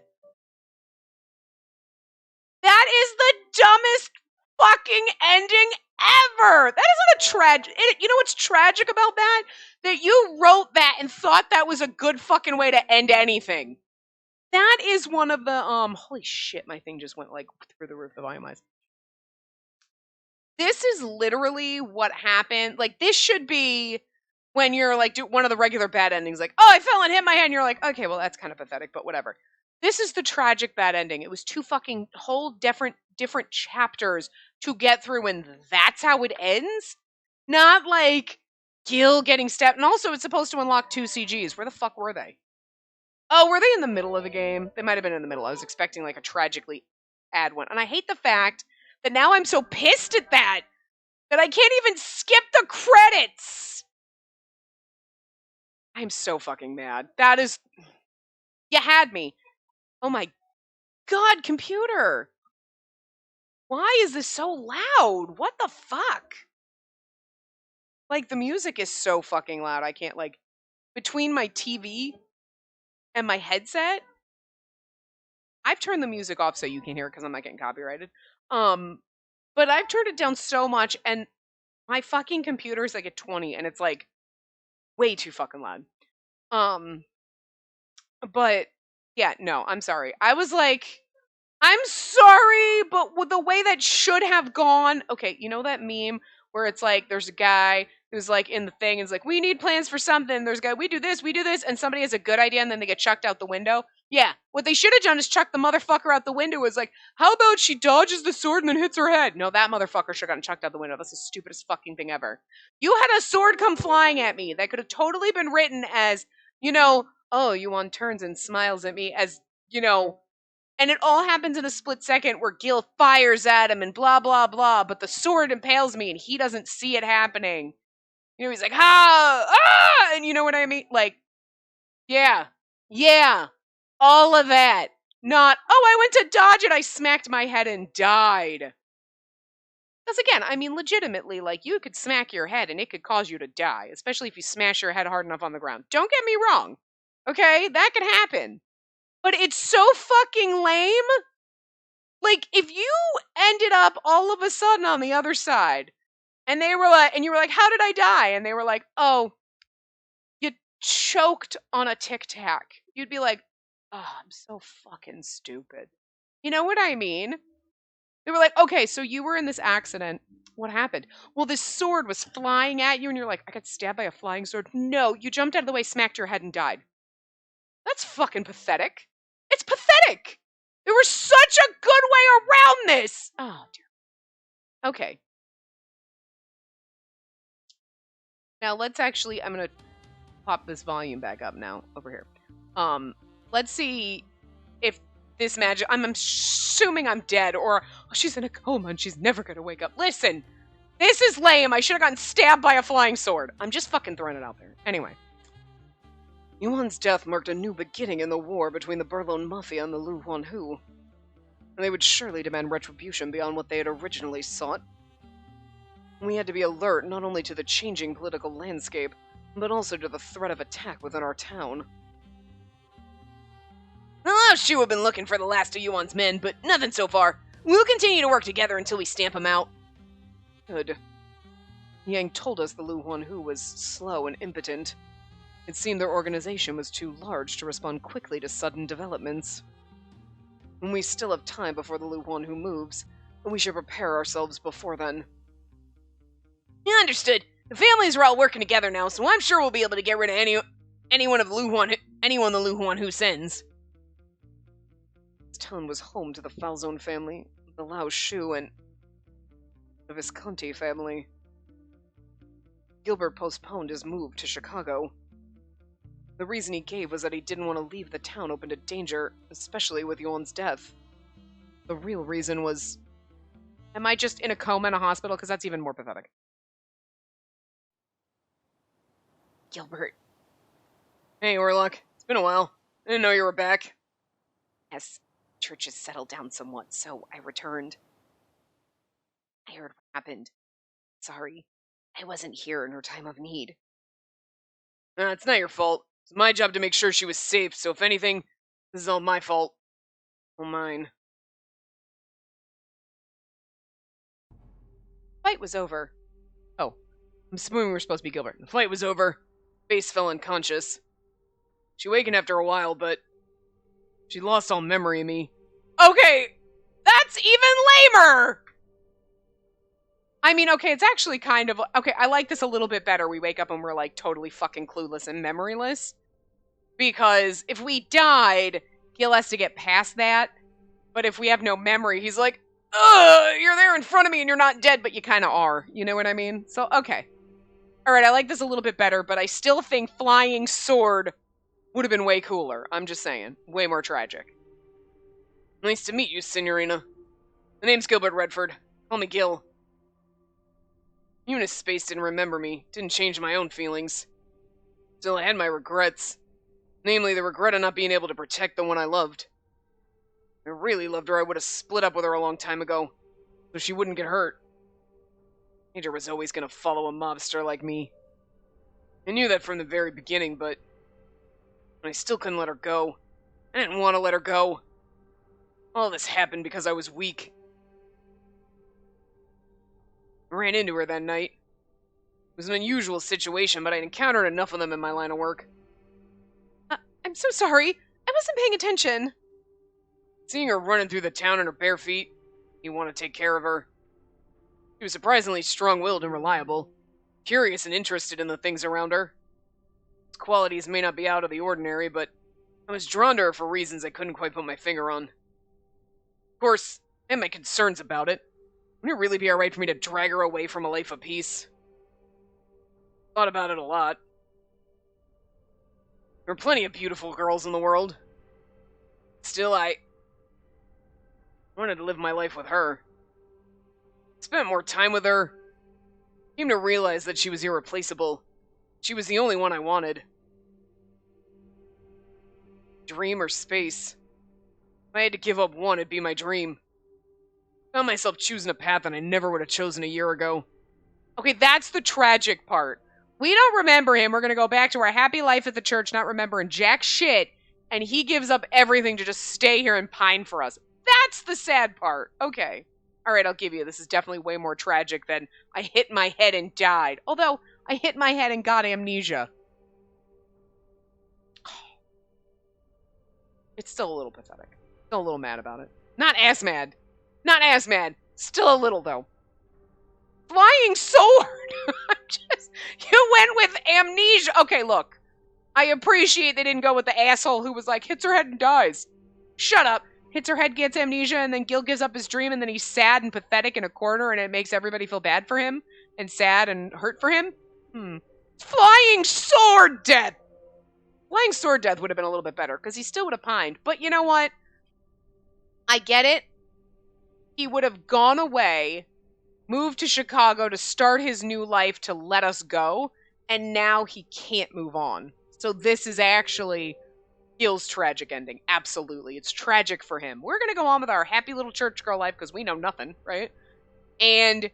That is the dumbest fucking ending ever! That isn't a tragic... You know what's tragic about that? That you wrote that and thought that was a good fucking way to end anything. That is one of the, holy shit, my thing just went, like, through the roof, the volume wise. This is literally what happened. Like, this should be when you're, like, do one of the regular bad endings. Like, oh, I fell and hit my head, and you're like, okay, well, that's kind of pathetic, but whatever. This is the tragic bad ending. It was two fucking whole different chapters to get through, and that's how it ends? Not, like, Gil getting stabbed. And also, it's supposed to unlock 2 CGs. Where the fuck were they? Oh, were they in the middle of the game? They might have been in the middle. I was expecting, like, a tragically add one. And I hate the fact that now I'm so pissed at that I can't even skip the credits! I'm so fucking mad. That is... You had me. Oh my god, computer! Why is this so loud? What the fuck? Like, the music is so fucking loud. I can't, like... Between my TV and my headset, I've turned the music off so you can hear it because I'm not getting copyrighted. But I've turned it down so much, and my fucking computer's like at 20, and it's like way too fucking loud. But yeah, no, I'm sorry. I was like, I'm sorry, but with the way that should have gone. Okay, you know that meme where it's like there's a guy who's like in the thing and is like, we need plans for something. There's a guy, we do this, and somebody has a good idea and then they get chucked out the window. Yeah, what they should have done is chuck the motherfucker out the window. Is like, how about she dodges the sword and then hits her head? No, that motherfucker should have gotten chucked out the window. That's the stupidest fucking thing ever. You had a sword come flying at me that could have totally been written as, oh, Yuan turns and smiles at me as, and it all happens in a split second where Gil fires at him and blah, blah, blah, but the sword impales me and he doesn't see it happening. He's like, and you know what I mean? Like, yeah, all of that. Not, oh, I went to dodge it, I smacked my head and died. Because again, I mean, legitimately, like, you could smack your head and it could cause you to die, especially if you smash your head hard enough on the ground. Don't get me wrong, okay? That could happen. But it's so fucking lame. Like, if you ended up all of a sudden on the other side, and they were like, and you were like, how did I die? And they were like, oh, you choked on a Tic Tac. You'd be like, oh, I'm so fucking stupid. You know what I mean? They were like, okay, so you were in this accident. What happened? Well, this sword was flying at you, and you're like, I got stabbed by a flying sword. No, you jumped out of the way, smacked your head, and died. That's fucking pathetic. It's pathetic. There was such a good way around this. Oh, dear. Okay. Now, let's actually, I'm going to pop this volume back up now, over here. Let's see if this magic, I'm assuming I'm dead, or oh, she's in a coma and she's never going to wake up. Listen, this is lame. I should have gotten stabbed by a flying sword. I'm just fucking throwing it out there. Anyway. Yuan's death marked a new beginning in the war between the Berlin Mafia and the Lu Huanhu, and they would surely demand retribution beyond what they had originally sought. We had to be alert not only to the changing political landscape, but also to the threat of attack within our town. Well, I've sure been looking for the last of Yuan's men, but nothing so far. We'll continue to work together until we stamp him out. Good. Yang told us the Lu Huanhu was slow and impotent. It seemed their organization was too large to respond quickly to sudden developments. We still have time before the Lu Huanhu moves, but we should prepare ourselves before then. Yeah, understood. The families are all working together now, so I'm sure we'll be able to get rid of anyone the Lu Huanhu sends. This town was home to the Falzone family, the Lao Shu, and the Visconti family. Gilbert postponed his move to Chicago. The reason he gave was that he didn't want to leave the town open to danger, especially with Yuan's death. The real reason was... Am I just in a coma in a hospital? Because that's even more pathetic. Gilbert. Hey, Orlock. It's been a while. I didn't know you were back. Yes, church has settled down somewhat, so I returned. I heard what happened. Sorry, I wasn't here in her time of need. It's not your fault. It's my job to make sure she was safe, so if anything, this is all my fault. All mine. The fight was over. Oh, I'm assuming we were supposed to be Gilbert. The fight was over. Face fell unconscious. She wakened after a while, but she lost all memory of me. Okay, that's even lamer! I mean, okay, it's actually kind of... Okay, I like this a little bit better. We wake up and we're, like, totally fucking clueless and memoryless. Because if we died, Gil has to get past that. But if we have no memory, he's like, ugh, you're there in front of me and you're not dead, but you kind of are. You know what I mean? So, okay. Alright, I like this a little bit better, but I still think flying sword would have been way cooler. I'm just saying. Way more tragic. Nice to meet you, Signorina. My name's Gilbert Redford. Call me Gil. Even if Space didn't remember me, didn't change my own feelings. Still, I had my regrets. Namely, the regret of not being able to protect the one I loved. If I really loved her, I would have split up with her a long time ago, so she wouldn't get hurt. Danger was always going to follow a mobster like me. I knew that from the very beginning, but I still couldn't let her go. I didn't want to let her go. All this happened because I was weak. I ran into her that night. It was an unusual situation, but I'd encountered enough of them in my line of work. I'm so sorry. I wasn't paying attention. Seeing her running through the town in her bare feet, you want to take care of her. She was surprisingly strong-willed and reliable, curious and interested in the things around her. These qualities may not be out of the ordinary, but I was drawn to her for reasons I couldn't quite put my finger on. Of course, I had my concerns about it. Wouldn't it really be alright for me to drag her away from a life of peace? Thought about it a lot. There are plenty of beautiful girls in the world. Still, I wanted to live my life with her. Spent more time with her. Came to realize that she was irreplaceable. She was the only one I wanted. Dream or space? If I had to give up one, it'd be my dream. Found myself choosing a path that I never would have chosen a year ago. Okay, that's the tragic part. We don't remember him. We're going to go back to our happy life at the church, not remembering jack shit, and he gives up everything to just stay here and pine for us. That's the sad part. Okay. All right, I'll give you. This is definitely way more tragic than I hit my head and died. Although, I hit my head and got amnesia. It's still a little pathetic. Still a little mad about it. Not as mad. Not as mad. Still a little, though. Flying sword! You went with amnesia. Okay, look. I appreciate they didn't go with the asshole who was like, hits her head and dies. Shut up. Hits her head, gets amnesia, and then Gil gives up his dream, and then he's sad and pathetic in a corner, and it makes everybody feel bad for him, and sad and hurt for him. Flying sword death! Flying sword death would have been a little bit better, because he still would have pined. But you know what? I get it. He would have gone away, moved to Chicago to start his new life to let us go, and now he can't move on. So this is actually Gil's tragic ending. Absolutely. It's tragic for him. We're going to go on with our happy little church girl life because we know nothing, right? And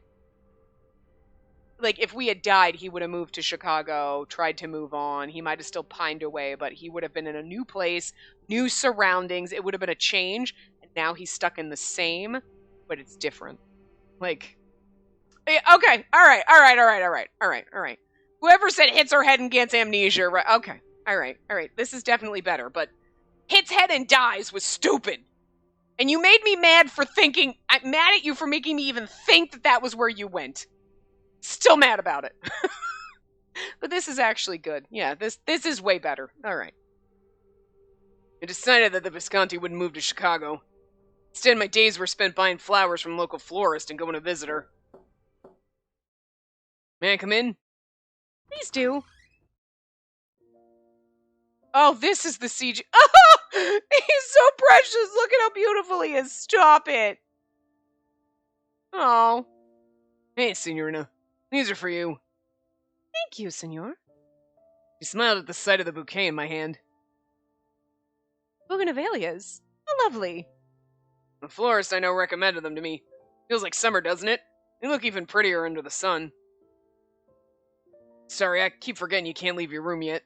like, if we had died, he would have moved to Chicago, tried to move on. He might have still pined away, but he would have been in a new place, new surroundings. It would have been a change. And now he's stuck in the same, but it's different. Like, okay. All right. Whoever said hits her head and gets amnesia, right? Okay. All right. This is definitely better, but hits head and dies was stupid. And you made me mad for thinking, I'm mad at you for making me even think that that was where you went. Still mad about it. But this is actually good. Yeah, this is way better. All right. I decided that the Visconti wouldn't move to Chicago. Instead, my days were spent buying flowers from local florist and going to visit her. May I come in? Please do. Oh, this is the CG. Oh, he's so precious. Look at how beautiful he is. Stop it. Oh. Hey, Signorina. These are for you. Thank you, Signor. She smiled at the sight of the bouquet in my hand. Bougainvilleas. How lovely. The florist I know recommended them to me. Feels like summer, doesn't it? They look even prettier under the sun. Sorry, I keep forgetting you can't leave your room yet.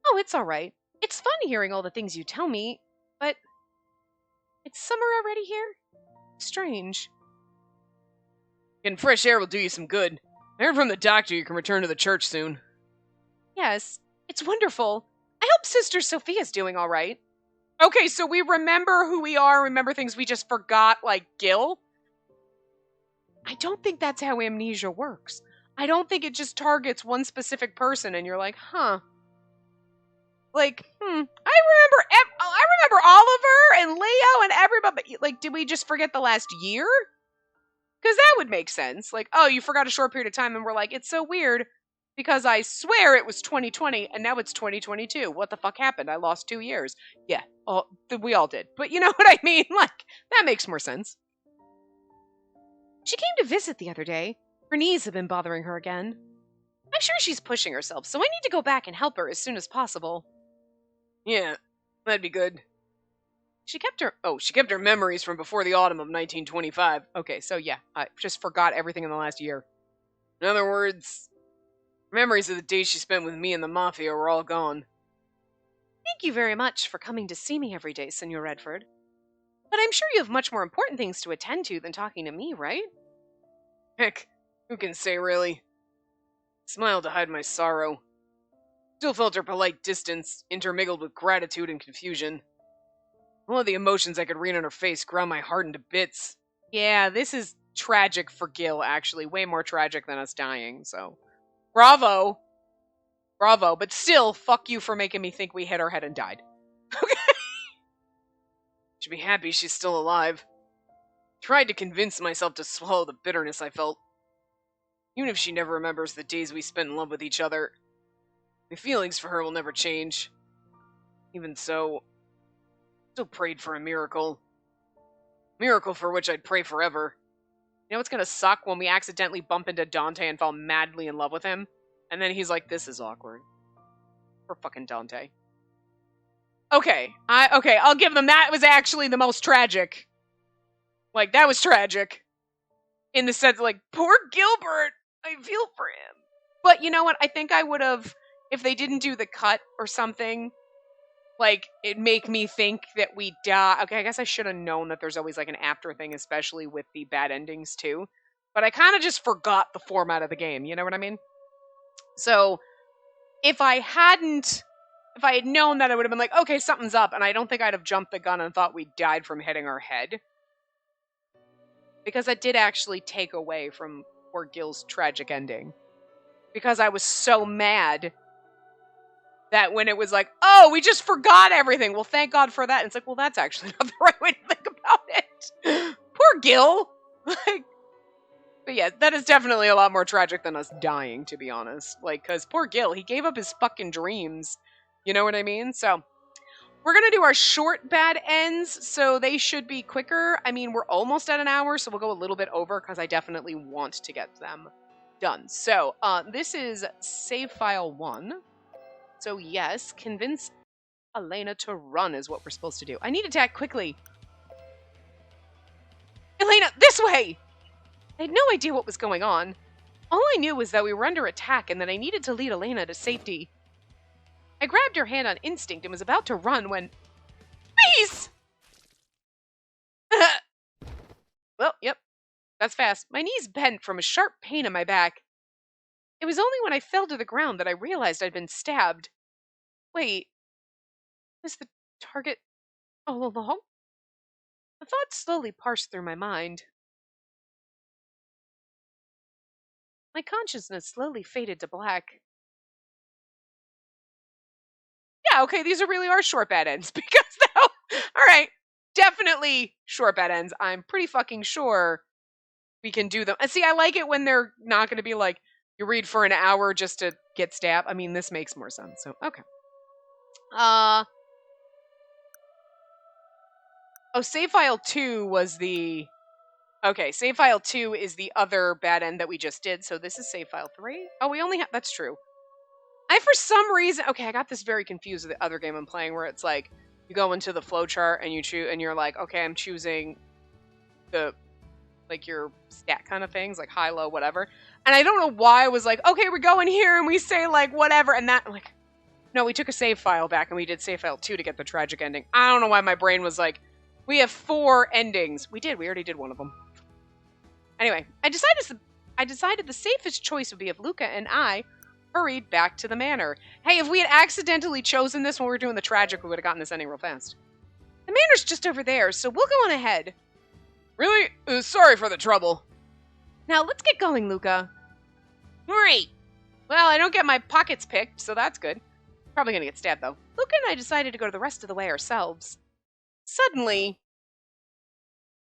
Oh, it's alright. It's fun hearing all the things you tell me, but it's summer already here? Strange. Getting fresh air will do you some good. I heard from the doctor you can return to the church soon. Yes, it's wonderful. I hope Sister Sophia's doing alright. Okay, so we remember who we are, remember things we just forgot, like Gil? I don't think that's how amnesia works. I don't think it just targets one specific person and you're like, huh. Like, I remember Oliver and Leo and everybody. Like, did we just forget the last year? Because that would make sense. Like, oh, you forgot a short period of time and we're like, it's so weird because I swear it was 2020 and now it's 2022. What the fuck happened? I lost 2 years. Yeah, we all did. But you know what I mean? Like, that makes more sense. She came to visit the other day. Her knees have been bothering her again. I'm sure she's pushing herself, so I need to go back and help her as soon as possible. Yeah, that'd be good. She kept her memories from before the autumn of 1925. Okay, so yeah, I just forgot everything in the last year. In other words, memories of the days she spent with me and the Mafia were all gone. Thank you very much for coming to see me every day, Senor Redford. But I'm sure you have much more important things to attend to than talking to me, right? Heck, who can say, really? Smiled to hide my sorrow. Still felt her polite distance, intermingled with gratitude and confusion. All of the emotions I could read on her face ground my heart into bits. Yeah, this is tragic for Gil, actually. Way more tragic than us dying, so. Bravo! Bravo, but still, fuck you for making me think we hit our head and died. Okay? Should be happy she's still alive. Tried to convince myself to swallow the bitterness I felt. Even if she never remembers the days we spent in love with each other, my feelings for her will never change. Even so, still prayed for a miracle. Miracle for which I'd pray forever. You know what's gonna suck? When we accidentally bump into Dante and fall madly in love with him, and then he's like, this is awkward. For fucking Dante. Okay, I'll give them that was actually the most tragic. Like, that was tragic. In the sense, like, poor Gilbert, I feel for him. But you know what? I think I would have, if they didn't do the cut or something, like, it'd make me think that we die. Okay, I guess I should have known that there's always, like, an after thing, especially with the bad endings, too. But I kind of just forgot the format of the game, you know what I mean? So, if I had known that, I would have been like, okay, something's up, and I don't think I'd have jumped the gun and thought we died from hitting our head. Because that did actually take away from poor Gil's tragic ending. Because I was so mad that when it was like, oh, we just forgot everything. Well, thank God for that. And it's like, well, that's actually not the right way to think about it. Poor Gil. But yeah, that is definitely a lot more tragic than us dying, to be honest. Like, because poor Gil, he gave up his fucking dreams. You know what I mean? So, we're going to do our short bad ends, so they should be quicker. I mean, we're almost at an hour, so we'll go a little bit over, because I definitely want to get them done. So, this is save file 1. So yes, convince Elena to run is what we're supposed to do. I need to act quickly. Elena, this way! I had no idea what was going on. All I knew was that we were under attack and that I needed to lead Elena to safety. I grabbed her hand on instinct and was about to run when... Please! Well, yep. That's fast. My knees bent from a sharp pain in my back. It was only when I fell to the ground that I realized I'd been stabbed. Wait. Was the target all along? A thought slowly parsed through my mind. My consciousness slowly faded to black. Yeah, okay, these really are short bad ends, because now, alright, definitely short bad ends. I'm pretty fucking sure we can do them. And see, I like it when they're not going to be like, you read for an hour just to get stabbed. I mean, this makes more sense, so, okay. Oh, save file 2 was the... Okay, save file 2 is the other bad end that we just did, so this is save file 3? Oh, we only have... That's true. For some reason... Okay, I got this very confused with the other game I'm playing, where it's like, you go into the flowchart and you choose, and you're like, okay, I'm choosing the, like, your stat kind of things, like high, low, whatever. And I don't know why I was like, okay, we go in here and we say, like, whatever, and that, like... No, we took a save file back and we did save file 2 to get the tragic ending. I don't know why my brain was like, we have 4 endings. We already did one of them. Anyway, I decided the safest choice would be if Luca and I hurried back to the manor. Hey, if we had accidentally chosen this when we were doing the tragic, we would have gotten this ending real fast. The manor's just over there, so we'll go on ahead. Really? Sorry for the trouble. Now, let's get going, Luca. Great. Well, I don't get my pockets picked, so that's good. Probably gonna get stabbed, though. Luca and I decided to go the rest of the way ourselves. Suddenly...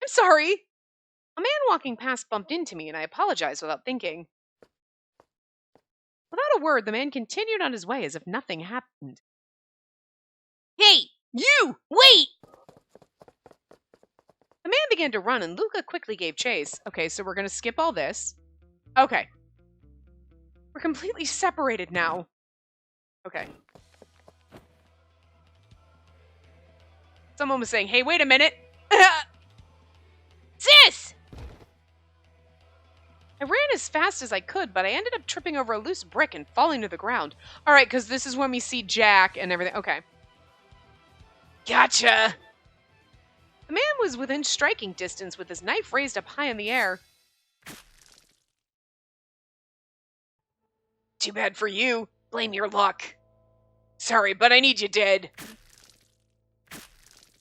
I'm sorry. A man walking past bumped into me, and I apologized without thinking. Without a word, the man continued on his way as if nothing happened. Hey, you! Wait! The man began to run, and Luca quickly gave chase. Okay, so we're gonna skip all this. Okay. We're completely separated now. Okay. Someone was saying, hey, wait a minute! Sis! I ran as fast as I could, but I ended up tripping over a loose brick and falling to the ground. Alright, because this is when we see Jack and everything. Okay. Gotcha! The man was within striking distance with his knife raised up high in the air. Too bad for you. Blame your luck. Sorry, but I need you dead.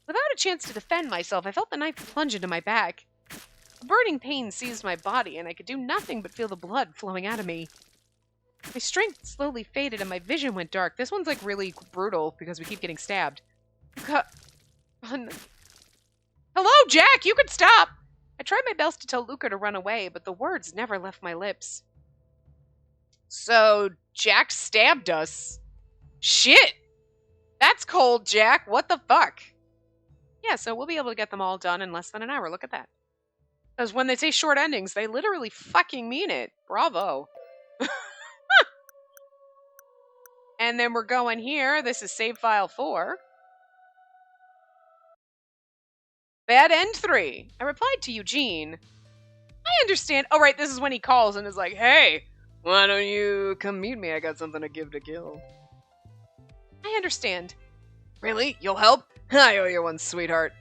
Without a chance to defend myself, I felt the knife plunge into my back. A burning pain seized my body, and I could do nothing but feel the blood flowing out of me. My strength slowly faded, and my vision went dark. This one's, like, really brutal, because we keep getting stabbed. Hello, Jack! You could stop! I tried my best to tell Luca to run away, but the words never left my lips. So, Jack stabbed us. Shit! That's cold, Jack. What the fuck? Yeah, so we'll be able to get them all done in less than an hour. Look at that. Because when they say short endings, they literally fucking mean it. Bravo. And then we're going here. This is save file 4. Bad end 3. I replied to Eugene. I understand. Oh, right, this is when he calls and is like, hey, why don't you come meet me? I got something to give to Gil. I understand. Really? You'll help? I owe you one, sweetheart.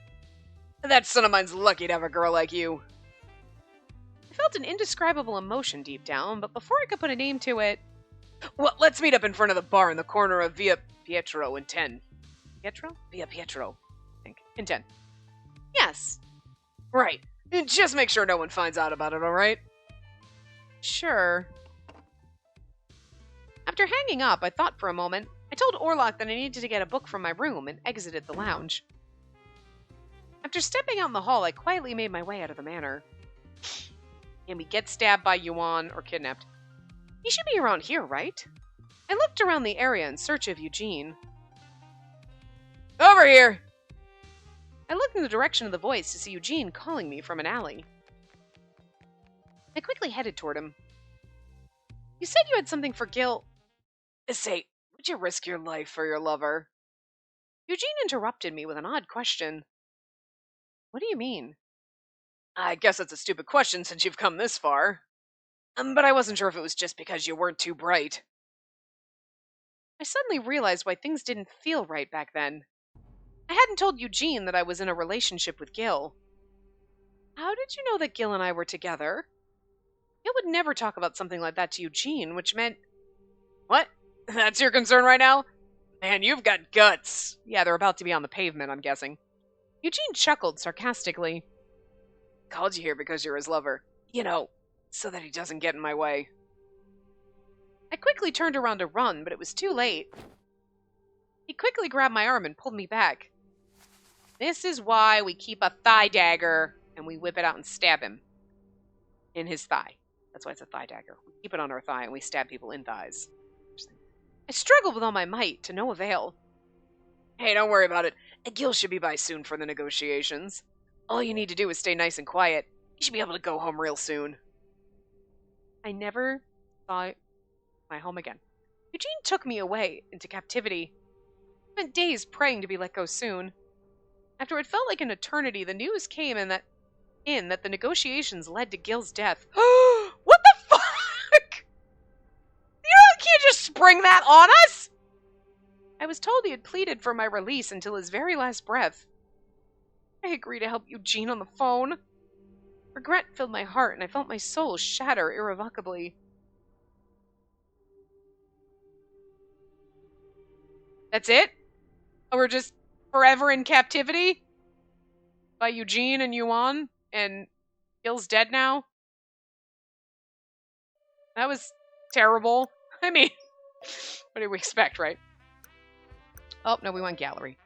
That son of mine's lucky to have a girl like you. I felt an indescribable emotion deep down, but before I could put a name to it... Well, let's meet up in front of the bar in the corner of Via Pietro in 10. Pietro? Via Pietro, I think. In 10. Yes. Right. Just make sure no one finds out about it, alright? Sure. After hanging up, I thought for a moment. I told Orlok that I needed to get a book from my room and exited the lounge. After stepping out in the hall, I quietly made my way out of the manor. Can we get stabbed by Yuan or kidnapped? He should be around here, right? I looked around the area in search of Eugene. Over here! I looked in the direction of the voice to see Eugene calling me from an alley. I quickly headed toward him. You said you had something for Gil. Say, would you risk your life for your lover? Eugene interrupted me with an odd question. What do you mean? I guess that's a stupid question since you've come this far. But I wasn't sure if it was just because you weren't too bright. I suddenly realized why things didn't feel right back then. I hadn't told Eugene that I was in a relationship with Gil. How did you know that Gil and I were together? Gil would never talk about something like that to Eugene, which meant... What? That's your concern right now? Man, you've got guts. Yeah, they're about to be on the pavement, I'm guessing. Eugene chuckled sarcastically. Called you here because you're his lover. You know, so that he doesn't get in my way. I quickly turned around to run, but it was too late. He quickly grabbed my arm and pulled me back. This is why we keep a thigh dagger, and we whip it out and stab him. In his thigh. That's why it's a thigh dagger. We keep it on our thigh, and we stab people in thighs. I struggled with all my might, to no avail. Hey, don't worry about it. Gil should be by soon for the negotiations. All you need to do is stay nice and quiet. You should be able to go home real soon. I never saw my home again. Eugene took me away into captivity. I spent days praying to be let go soon. After it felt like an eternity, the news came in that the negotiations led to Gil's death. What the fuck? You can't just spring that on us! I was told he had pleaded for my release until his very last breath. I agreed to help Eugene on the phone. Regret filled my heart, and I felt my soul shatter irrevocably. That's it? Oh, we're just forever in captivity? By Eugene and Yuan? And Gil's dead now? That was terrible. I mean, what did we expect, right? Oh, no, we went gallery.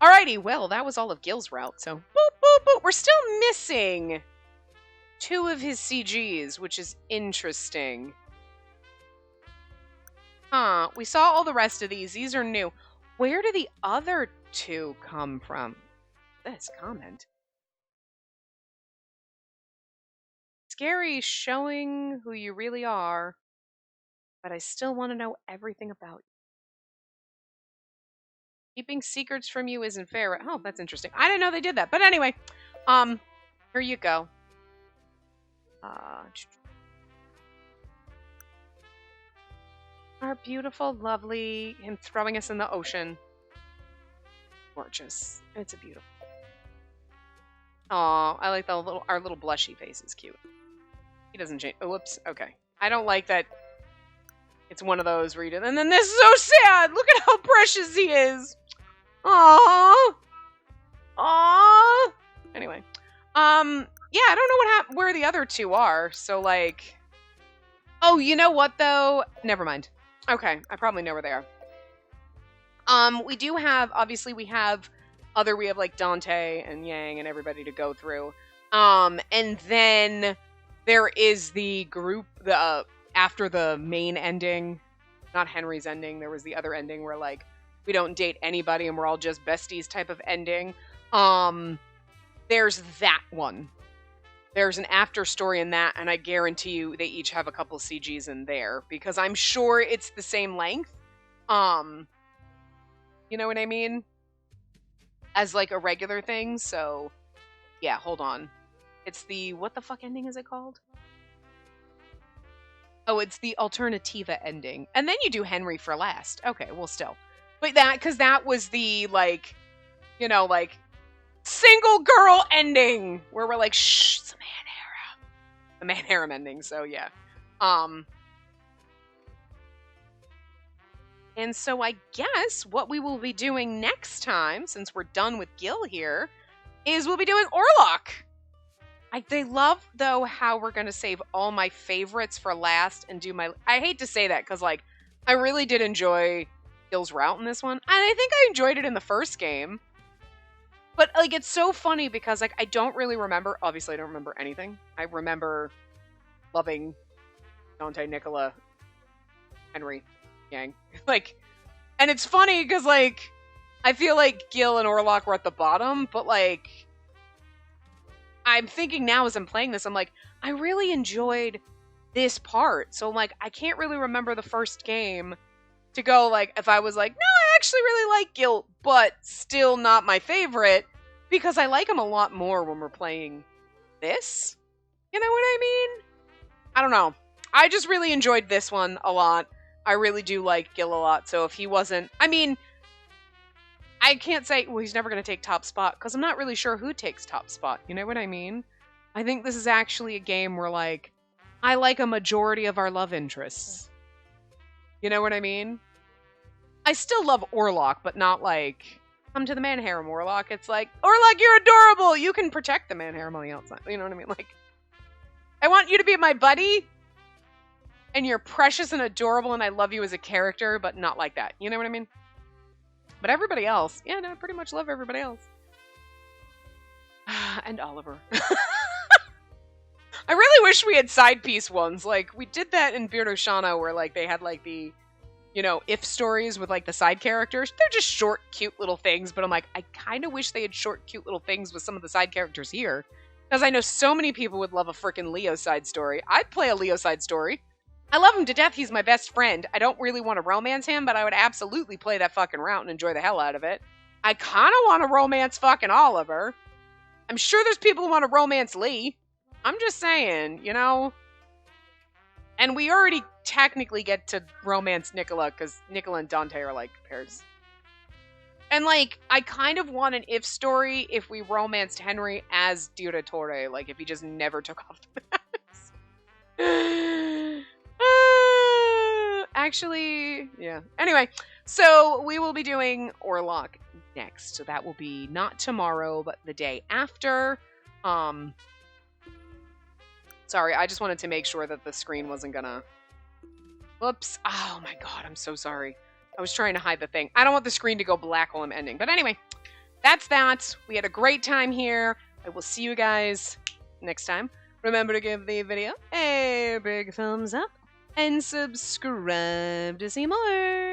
Alrighty, well, that was all of Gil's route, so boop, boop, boop. We're still missing 2 of his CGs, which is interesting. Huh, we saw all the rest of these. These are new. Where do the other 2 come from? This comment. Scary showing who you really are, but I still want to know everything about you. Keeping secrets from you isn't fair. Oh, that's interesting. I didn't know they did that. But anyway, here you go. Our beautiful, lovely, him throwing us in the ocean. Gorgeous. It's a beautiful. Aw, I like our little blushy face is cute. He doesn't change. Oh, whoops. Okay. I don't like that It's one of those where you do, and then this is so sad. Look at how precious he is. Aww. Aww. Anyway. Yeah, I don't know where the other two are. So, like... Oh, you know what, though? Never mind. Okay, I probably know where they are. We do have... Obviously, we have, like, Dante and Yang and everybody to go through. And then there is the group, after the main ending, not Henry's ending, there was the other ending where, like, we don't date anybody and we're all just besties type of ending. There's that one. There's an after story in that, and I guarantee you they each have a couple CGs in there, because I'm sure it's the same length. You know what I mean? As, like, a regular thing, so... Yeah, hold on. It's the... What the fuck ending is it called? Oh, it's the Alternativa ending. And then you do Henry for last. Okay, well, still. But because that was the, like... You know, like... Single girl ending! Where we're like, shh, it's a man harem. The man harem ending, so yeah. And so I guess what we will be doing next time, since we're done with Gil here, is we'll be doing Orlok. They love, though, how we're going to save all my favorites for last and do my... I hate to say that, because, like, I really did enjoy Gil's route in this one. And I think I enjoyed it in the first game. But, like, it's so funny because, like, I don't really remember... Obviously, I don't remember anything. I remember loving Dante, Nicola, Henry, Yang. Like, and it's funny because, like, I feel like Gil and Orlok were at the bottom, but, like, I'm thinking now as I'm playing this, I'm like, I really enjoyed this part. So, like, I can't really remember the first game to go, like, if I was like, no, I actually really like Gil, but still not my favorite, because I like him a lot more when we're playing this. You know what I mean? I don't know. I just really enjoyed this one a lot. I really do like Gil a lot, so if he wasn't... I mean, I can't say, well, he's never going to take top spot, because I'm not really sure who takes top spot. You know what I mean? I think this is actually a game where, like, I like a majority of our love interests. You know what I mean? I still love Orlok, but not like, come to the man harem, Orlok. It's like, Orlok, you're adorable! You can protect the man harem on the outside. You know what I mean? Like, I want you to be my buddy, and you're precious and adorable, and I love you as a character, but not like that. You know what I mean? But everybody else, yeah, no, I pretty much love everybody else. And Oliver. I really wish we had side piece ones. Like, we did that in Beardo Shana, where, like, they had, like, the, you know, if stories with, like, the side characters. They're just short, cute little things, but I'm like, I kind of wish they had short, cute little things with some of the side characters here. Because I know so many people would love a frickin' Leo side story. I'd play a Leo side story. I love him to death. He's my best friend. I don't really want to romance him, but I would absolutely play that fucking route and enjoy the hell out of it. I kind of want to romance fucking Oliver. I'm sure there's people who want to romance Lee. I'm just saying, you know? And we already technically get to romance Nicola, because Nicola and Dante are, like, pairs. And, like, I kind of want an if story if we romanced Henry as Direttore, like, if he just never took off the mask. Actually, yeah. Anyway, so we will be doing Orlok next. So that will be not tomorrow, but the day after. Sorry, I just wanted to make sure that the screen wasn't gonna... Whoops. Oh my god, I'm so sorry. I was trying to hide the thing. I don't want the screen to go black while I'm ending. But anyway, that's that. We had a great time here. I will see you guys next time. Remember to give the video a big thumbs up and subscribe to see more.